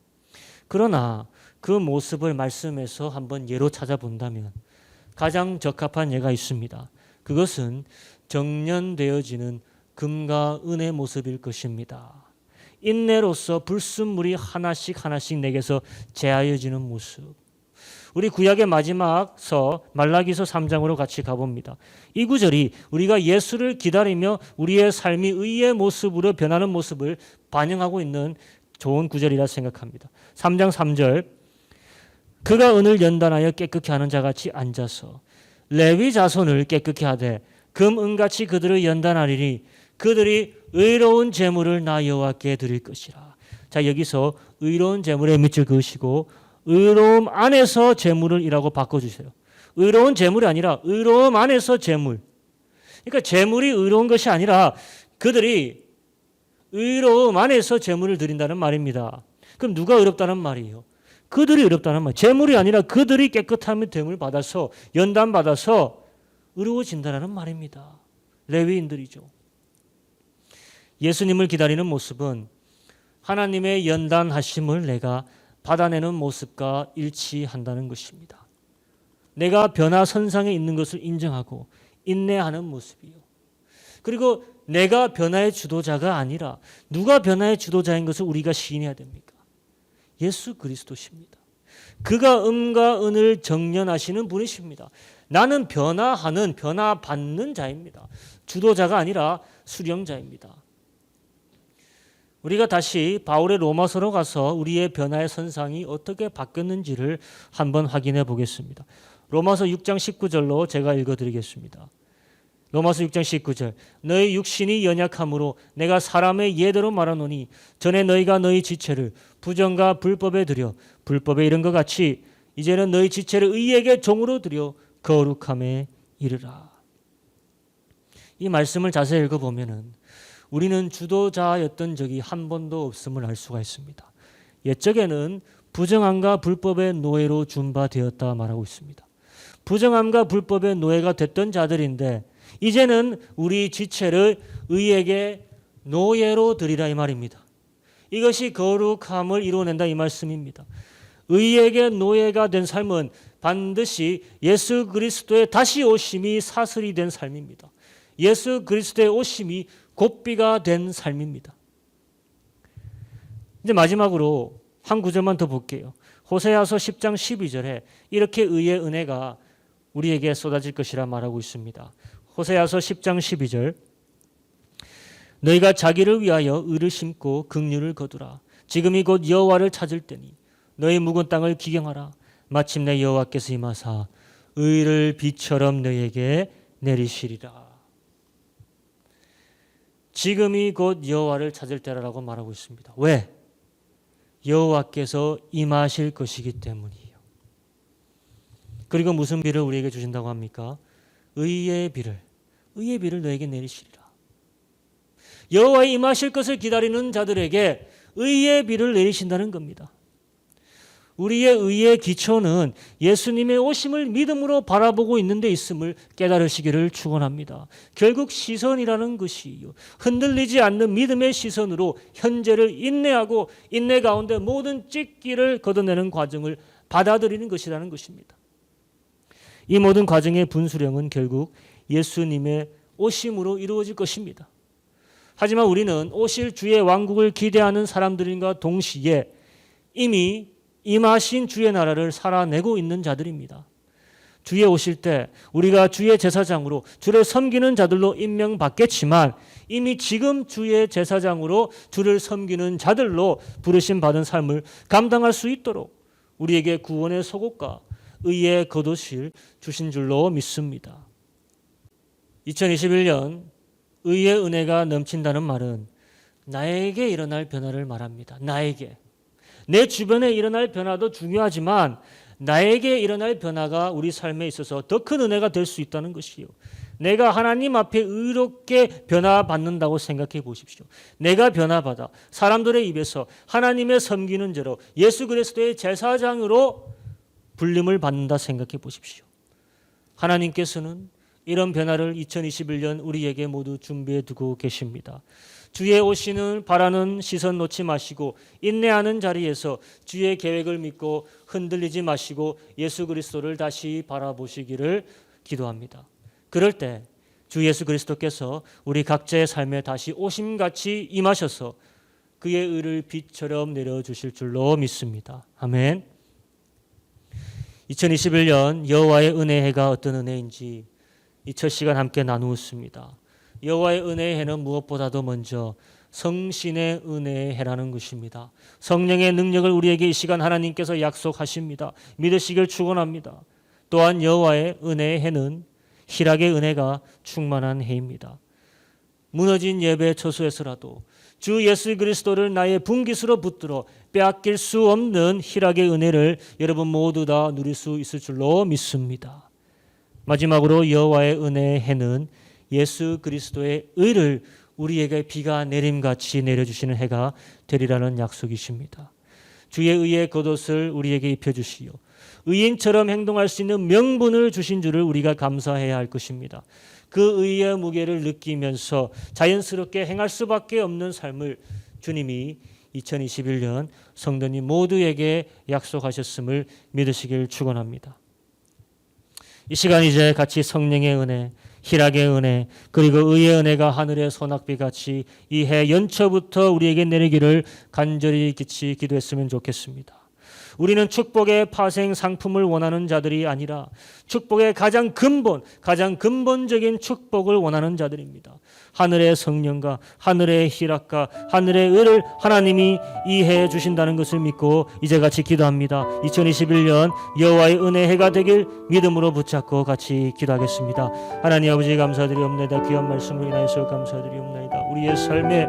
그러나 그 모습을 말씀에서 한번 예로 찾아본다면 가장 적합한 예가 있습니다. 그것은 정련되어지는 금과 은의 모습일 것입니다. 인내로서 불순물이 하나씩 내게서 제하여지는 모습. 우리 구약의 마지막 서 말라기서 3장으로 같이 가봅니다. 이 구절이 우리가 예수를 기다리며 우리의 삶이 의의 모습으로 변하는 모습을 반영하고 있는 좋은 구절이라 생각합니다. 3장 3절. 그가 은을 연단하여 깨끗게 하는 자같이 앉아서 레위 자손을 깨끗게 하되 금 은같이 그들을 연단하리니 그들이 의로운 제물을 나 여호와께 드릴 것이라. 자, 여기서 의로운 제물의 밑줄 그으시고 의로움 안에서 제물을 이라고 바꿔주세요. 의로운 제물이 아니라 의로움 안에서 제물. 그러니까 제물이 의로운 것이 아니라 그들이 의로움 안에서 제물을 드린다는 말입니다. 그럼 누가 의롭다는 말이에요? 그들이 의롭다는 말. 제물이 아니라 그들이 깨끗함의 됨을 받아서 연단받아서 의로워진다는 말입니다. 레위인들이죠. 예수님을 기다리는 모습은 하나님의 연단하심을 내가 받아내는 모습과 일치한다는 것입니다. 내가 변화선상에 있는 것을 인정하고 인내하는 모습이요. 그리고 내가 변화의 주도자가 아니라 누가 변화의 주도자인 것을 우리가 시인해야 됩니까? 예수 그리스도십니다. 그가 음과 은을 정련하시는 분이십니다. 나는 변화받는 자입니다. 주도자가 아니라 수령자입니다. 우리가 다시 바울의 로마서로 가서 우리의 변화의 선상이 어떻게 바뀌었는지를 한번 확인해 보겠습니다. 로마서 6장 19절로 제가 읽어드리겠습니다. 로마서 6장 19절. 너희 육신이 연약함으로 내가 사람의 예대로 말하노니 전에 너희가 너희 지체를 부정과 불법에 드려 불법에 이른 것 같이 이제는 너희 지체를 의에게 종으로 드려 거룩함에 이르라. 이 말씀을 자세히 읽어보면은 우리는 주도자였던 적이 한 번도 없음을 알 수가 있습니다. 옛적에는 부정함과 불법의 노예로 준바되었다 말하고 있습니다. 부정함과 불법의 노예가 됐던 자들인데 이제는 우리 지체를 의에게 노예로 드리라 이 말입니다. 이것이 거룩함을 이루어낸다 이 말씀입니다. 의에게 노예가 된 삶은 반드시 예수 그리스도의 다시 오심이 사슬이 된 삶입니다. 예수 그리스도의 오심이 곧비가 된 삶입니다. 이제 마지막으로 한 구절만 더 볼게요. 호세아서 10장 12절에 이렇게 의의 은혜가 우리에게 쏟아질 것이라 말하고 있습니다. 호세아서 10장 12절 너희가 자기를 위하여 의를 심고 긍휼을 거두라. 지금이 곧 여호와를 찾을 때니 너희 묵은 땅을 기경하라. 마침내 여호와께서 임하사 의를 비처럼 너희에게 내리시리라. 지금이 곧 여호와를 찾을 때라고 말하고 있습니다. 왜? 여호와께서 임하실 것이기 때문이에요. 그리고 무슨 비를 우리에게 주신다고 합니까? 의의 비를 너에게 내리시리라. 여호와의 임하실 것을 기다리는 자들에게 의의 비를 내리신다는 겁니다. 우리의 의의 기초는 예수님의 오심을 믿음으로 바라보고 있는 데 있음을 깨달으시기를 축원합니다. 결국 시선이라는 것이요, 흔들리지 않는 믿음의 시선으로 현재를 인내하고 인내 가운데 모든 찢기를 걷어내는 과정을 받아들이는 것이라는 것입니다. 이 모든 과정의 분수령은 결국 예수님의 오심으로 이루어질 것입니다. 하지만 우리는 오실 주의 왕국을 기대하는 사람들과 동시에 이미 임하신 주의 나라를 살아내고 있는 자들입니다. 주의 오실 때 우리가 주의 제사장으로 주를 섬기는 자들로 임명받겠지만 이미 지금 주의 제사장으로 주를 섬기는 자들로 부르심 받은 삶을 감당할 수 있도록 우리에게 구원의 속옷과 의의 겉옷을 주신 줄로 믿습니다. 2021년 의의 은혜가 넘친다는 말은 나에게 일어날 변화를 말합니다. 나에게. 내 주변에 일어날 변화도 중요하지만 나에게 일어날 변화가 우리 삶에 있어서 더 큰 은혜가 될 수 있다는 것이요. 내가 하나님 앞에 의롭게 변화받는다고 생각해 보십시오. 내가 변화받아 사람들의 입에서 하나님의 섬기는 자로 예수 그리스도의 제사장으로 불림을 받는다 생각해 보십시오. 하나님께서는 이런 변화를 2021년 우리에게 모두 준비해 두고 계십니다. 주의 오시는 바라는 시선 놓지 마시고 인내하는 자리에서 주의 계획을 믿고 흔들리지 마시고 예수 그리스도를 다시 바라보시기를 기도합니다. 그럴 때 주 예수 그리스도께서 우리 각자의 삶에 다시 오심같이 임하셔서 그의 의를 빛처럼 내려주실 줄로 믿습니다. 아멘. 2021년 여호와의 은혜의 해가 어떤 은혜인지 이 첫 시간 함께 나누었습니다. 여호와의 은혜의 해는 무엇보다도 먼저 성신의 은혜의 해라는 것입니다. 성령의 능력을 우리에게 이 시간 하나님께서 약속하십니다. 믿으시길 축원합니다. 또한 여호와의 은혜의 해는 희락의 은혜가 충만한 해입니다. 무너진 예배 처소에서라도 주 예수 그리스도를 나의 분깃으로 붙들어 빼앗길 수 없는 희락의 은혜를 여러분 모두 다 누릴 수 있을 줄로 믿습니다. 마지막으로 여호와의 은혜의 해는 예수 그리스도의 의를 우리에게 비가 내림같이 내려주시는 해가 되리라는 약속이십니다. 주의 의의 겉옷을 우리에게 입혀주시오. 의인처럼 행동할 수 있는 명분을 주신 줄을 우리가 감사해야 할 것입니다. 그 의의 무게를 느끼면서 자연스럽게 행할 수밖에 없는 삶을 주님이 2021년 성도님 모두에게 약속하셨음을 믿으시길 축원합니다. 이 시간 이제 같이 성령의 은혜, 희락의 은혜, 그리고 의의 은혜가 하늘의 소낙비같이 이 해 연초부터 우리에게 내리기를 간절히 기도했으면 좋겠습니다. 우리는 축복의 파생 상품을 원하는 자들이 아니라 축복의 가장 근본적인 축복을 원하는 자들입니다. 하늘의 성령과 하늘의 희락과 하늘의 의를 하나님이 이해해 주신다는 것을 믿고 이제 같이 기도합니다. 2021년 여호와의 은혜의 해가 되길 믿음으로 붙잡고 같이 기도하겠습니다. 하나님 아버지 감사드리옵나이다. 귀한 말씀으로 인하여서 감사드리옵나이다. 우리의 삶에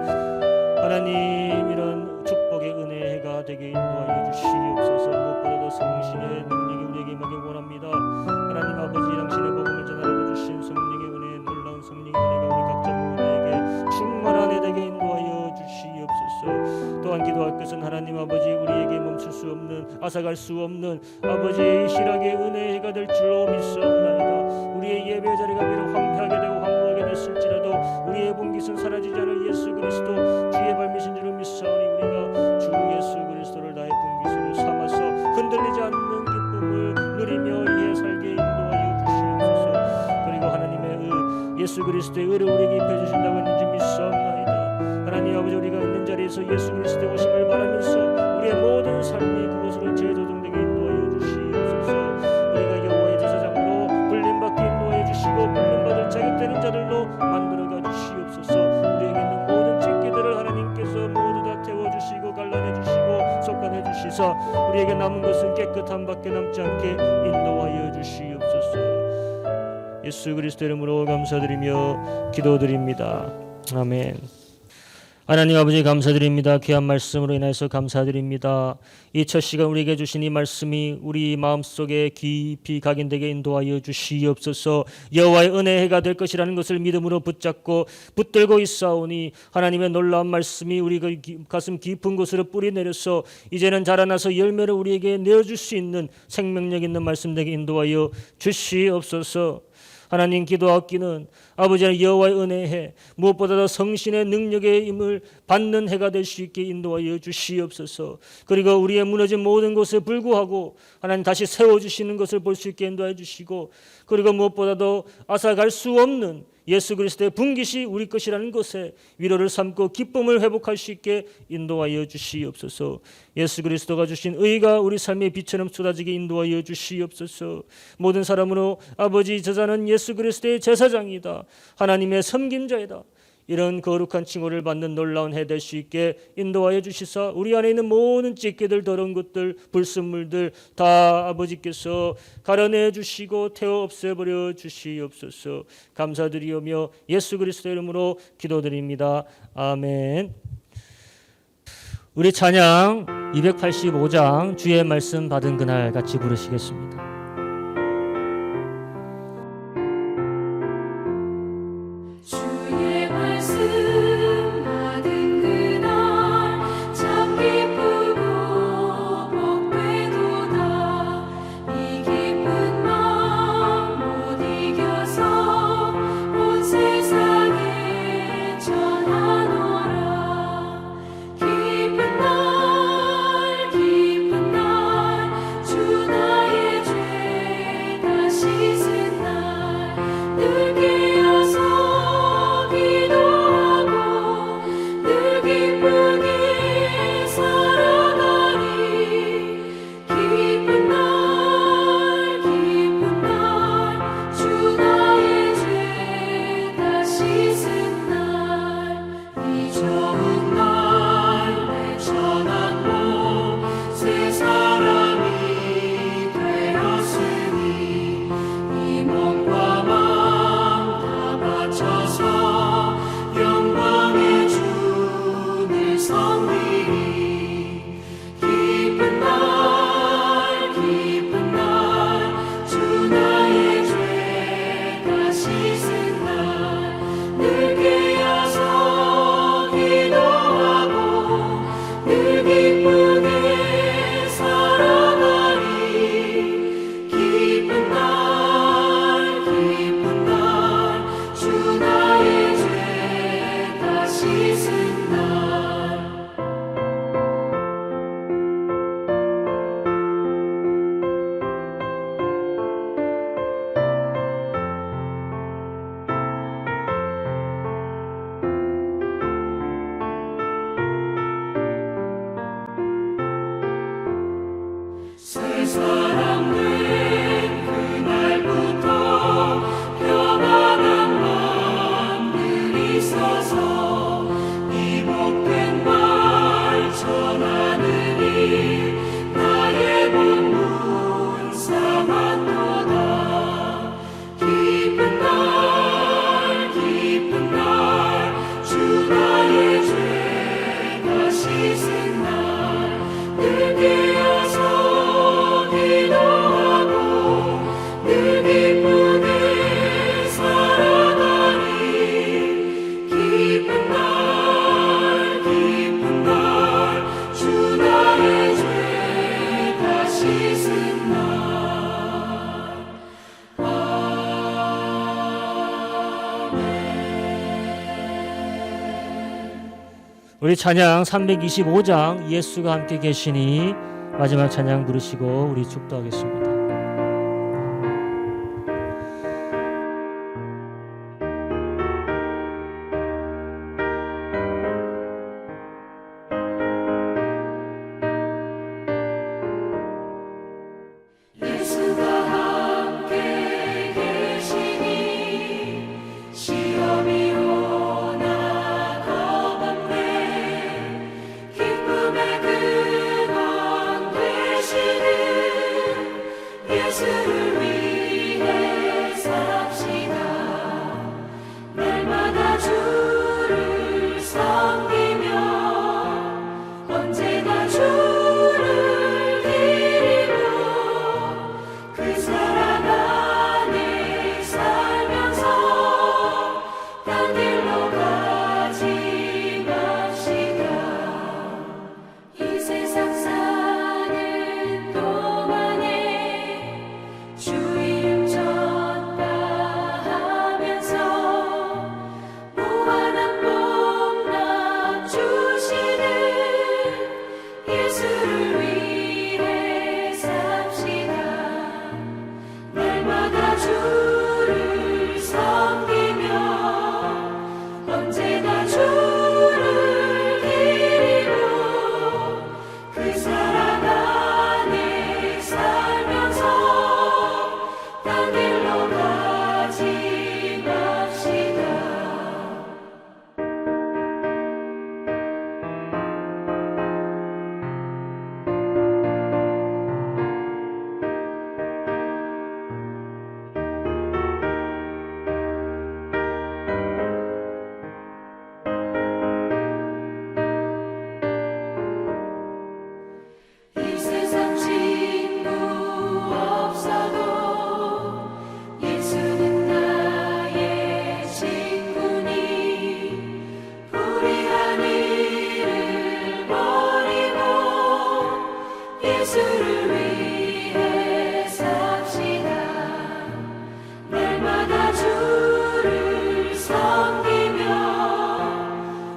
하나님 이런 축복의 은혜의 해가 되게 인도하여 주시옵소서. 무엇보다도 성신의 능력이 우리에게 임하길 원합니다. 하나님 아버지 당신의 복음을 전하여 주신 성령의 은혜, 놀라운 성령의 은혜가 우리 각자 모두에게 충만한 해 되게 인도하여 주시옵소서. 또한 기도할 것은 하나님 아버지 우리에게 멈출 수 없는, 앗아갈 수 없는 아버지 희락의 은혜의 해가 될 줄로 믿사옵나이다. 우리의 예배 자리가 비록 황폐하게 되고 황무하게 됐을지라도 우리의 본깃은 사라지지 않을 예수 그리스도 주의 발미신 줄을 믿사오니 우리가 그리스도의 의를 우리에게 입혀 주신다고 했는지 믿사옵나이다. 하나님 아버지, 우리가 있는 자리에서 예수 그리스도의 오심을 바라면서 우리의 모든 삶이 그곳으로 재조정되게 인도하여 주시옵소서. 우리가 여호와의 제사장으로 불림받게 인도하여 주시고 불림받을 자격되는 자들로 만들어가 주시옵소서. 우리에게 있는 모든 찢기들을 하나님께서 모두 다 태워주시고 갈라내 주시고 속간해 주시사 우리에게 남은 것은 깨끗한 밖에 남지 않게 인도하여 주시옵소서. 예수 그리스도 이름으로 감사드리며 기도드립니다. 아멘. 하나님 아버지, 감사드립니다. 귀한 말씀으로 인해서 감사드립니다. 이 첫 시간 우리에게 주신 이 말씀이 우리 마음속에 깊이 각인되게 인도하여 주시옵소서. 여호와의 은혜의 해가 될 것이라는 것을 믿음으로 붙잡고 붙들고 있사오니 하나님의 놀라운 말씀이 우리 가슴 깊은 곳으로 뿌리 내려서 이제는 자라나서 열매를 우리에게 내어줄 수 있는 생명력 있는 말씀 되게 인도하여 주시옵소서. 하나님, 기도하기는 아버지의 여호와의 은혜의 해, 무엇보다도 성신의 능력의 힘을 받는 해가 될 수 있게 인도하여 주시옵소서. 그리고 우리의 무너진 모든 것에 불구하고 하나님 다시 세워주시는 것을 볼 수 있게 인도해 주시고, 그리고 무엇보다도 앗아갈 수 없는 예수 그리스도의 분깃이 우리 것이라는 것에 위로를 삼고 기쁨을 회복할 수 있게 인도하여 주시옵소서. 예수 그리스도가 주신 의가 우리 삶의 빛처럼 쏟아지게 인도하여 주시옵소서. 모든 사람으로 아버지, 저자는 예수 그리스도의 제사장이다, 하나님의 섬김자이다, 이런 거룩한 칭호를 받는 놀라운 해 될 수 있게 인도하여 주시사 우리 안에 있는 모든 찢기들, 더러운 것들, 불순물들 다 아버지께서 가려내 주시고 태워 없애버려 주시옵소서. 감사드리오며 예수 그리스도 이름으로 기도드립니다. 아멘. 우리 찬양 285장 주의 말씀 받은 그날 같이 부르시겠습니다. 우리 찬양 325장 예수가 함께 계시니 마지막 찬양 부르시고 우리 축도하겠습니다.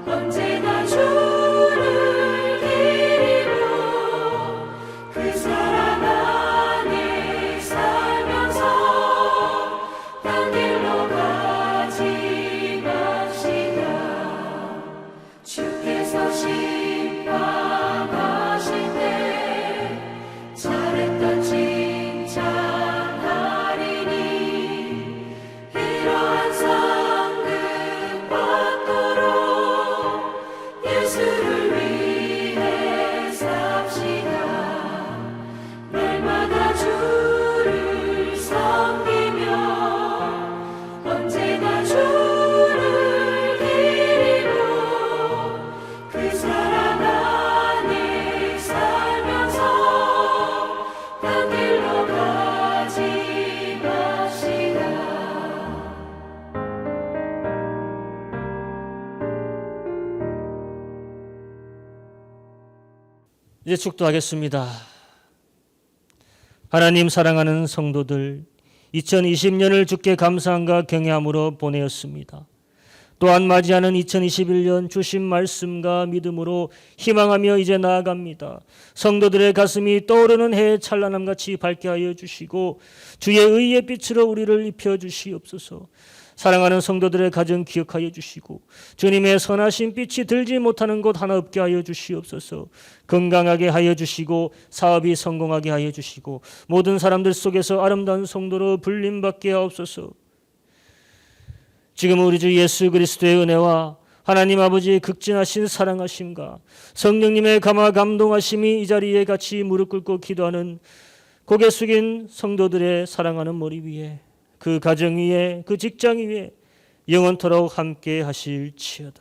언제나 주를 기리고 그 사랑 안에 살면서 딴 길로 가지 맙시다. 주께서 심판하실 때 잘했다 칭찬하리니 이러한 상급 받도록 예수를 위해 삽시다. 날마다 주를 섬기며 언제나 주를 기리고 그 사랑 안에 살면서 딴 길로 가지 맙시다. 이제 축도하겠습니다. 하나님 사랑하는 성도들, 2020년을 주께 감사함과 경외함으로 보내었습니다. 또한 맞이하는 2021년 주신 말씀과 믿음으로 희망하며 이제 나아갑니다. 성도들의 가슴이 떠오르는 해의 찬란함같이 밝게 하여 주시고 주의 의의 빛으로 우리를 입혀 주시옵소서. 사랑하는 성도들의 가정 기억하여 주시고 주님의 선하신 빛이 들지 못하는 곳 하나 없게 하여 주시옵소서. 건강하게 하여 주시고 사업이 성공하게 하여 주시고 모든 사람들 속에서 아름다운 성도로 불림받게 하옵소서. 지금 우리 주 예수 그리스도의 은혜와 하나님 아버지의 극진하신 사랑하심과 성령님의 감화 감동하심이 이 자리에 같이 무릎 꿇고 기도하는 고개 숙인 성도들의 사랑하는 머리 위에, 그 가정 위에, 그 직장 위에 영원토록 함께 하실지어다.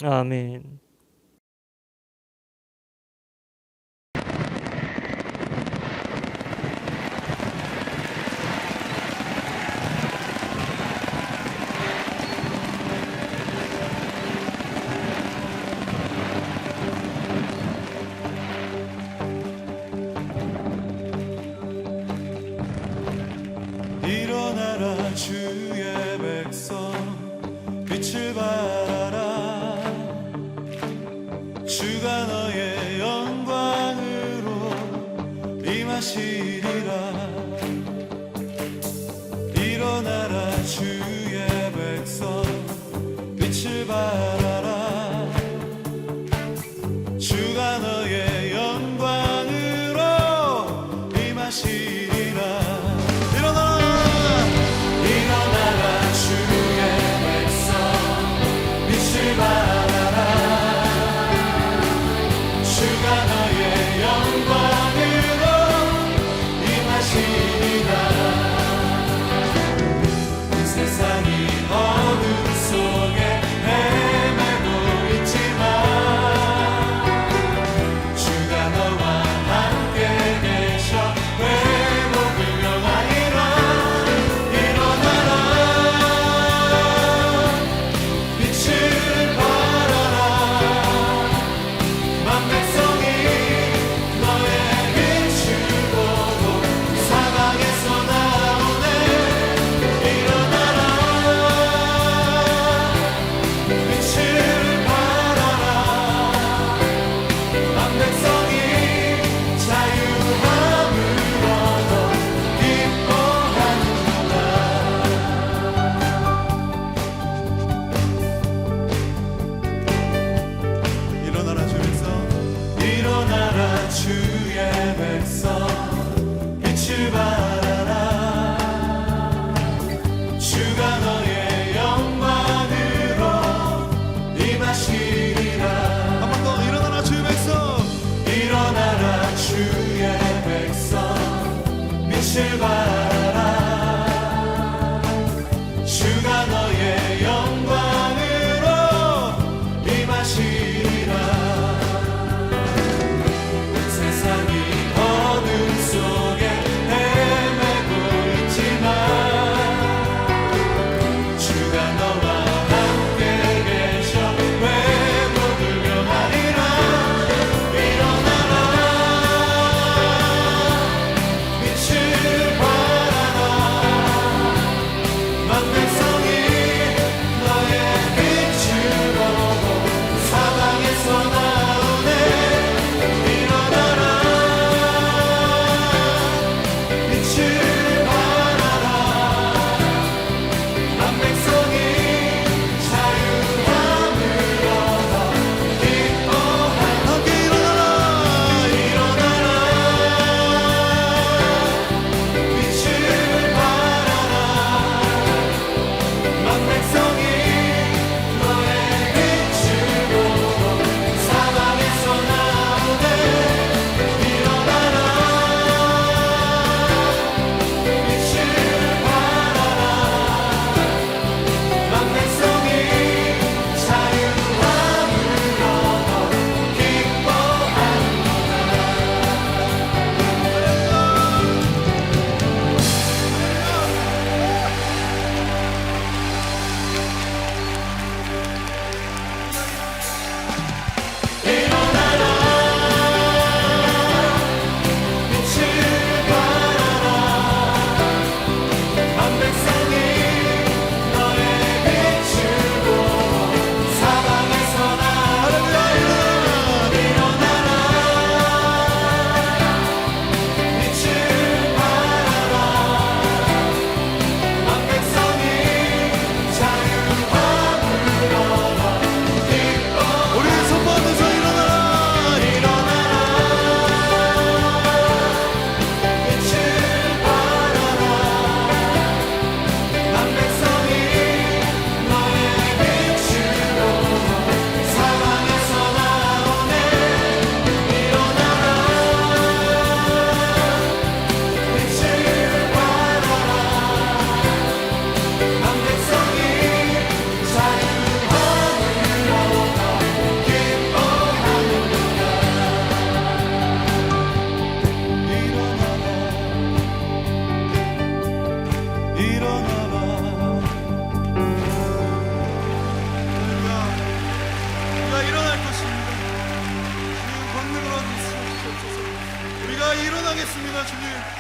아멘. 일어나라 주의 백성 빛을 발하라. 주가 너의 영광으로 임하시리라. 일어나라 주의 백성 빛을 발하라. 주가 너의 영광으로 임하시리라. 일어나라 주의 백성 빛을 발하라. 주가 너의 영광으로 임하시리라. 이 세상이 어둠 속에 헤매고 있지만 주가 너와 함께 계셔 회복을 명하리라. 일어나라 빛을 발하라. 만 백성이 너의 빛을 보고 사방에서 나오네. 일어나라 빛을 발하라. 만 백성이 자유함을 얻어 기뻐하는구나. 일어나라 주의 백성, 일어나라 주의 백성 빛을 발하라. 주가 너의 영광으로 임하시리라. 한 번 더 일어나라 주의 백성, 일어나라 주의 백성 빛을 발하라. 주가 너의 영광으로 임하시리라. 세상이 어둠 속에 헤매고 있지만 주가 너와 함께 계셔 회복을 명하리라. 일어나라 빛을 발하라. 만 백성이 너의 빛을 보고 기도하겠습니다, 주님.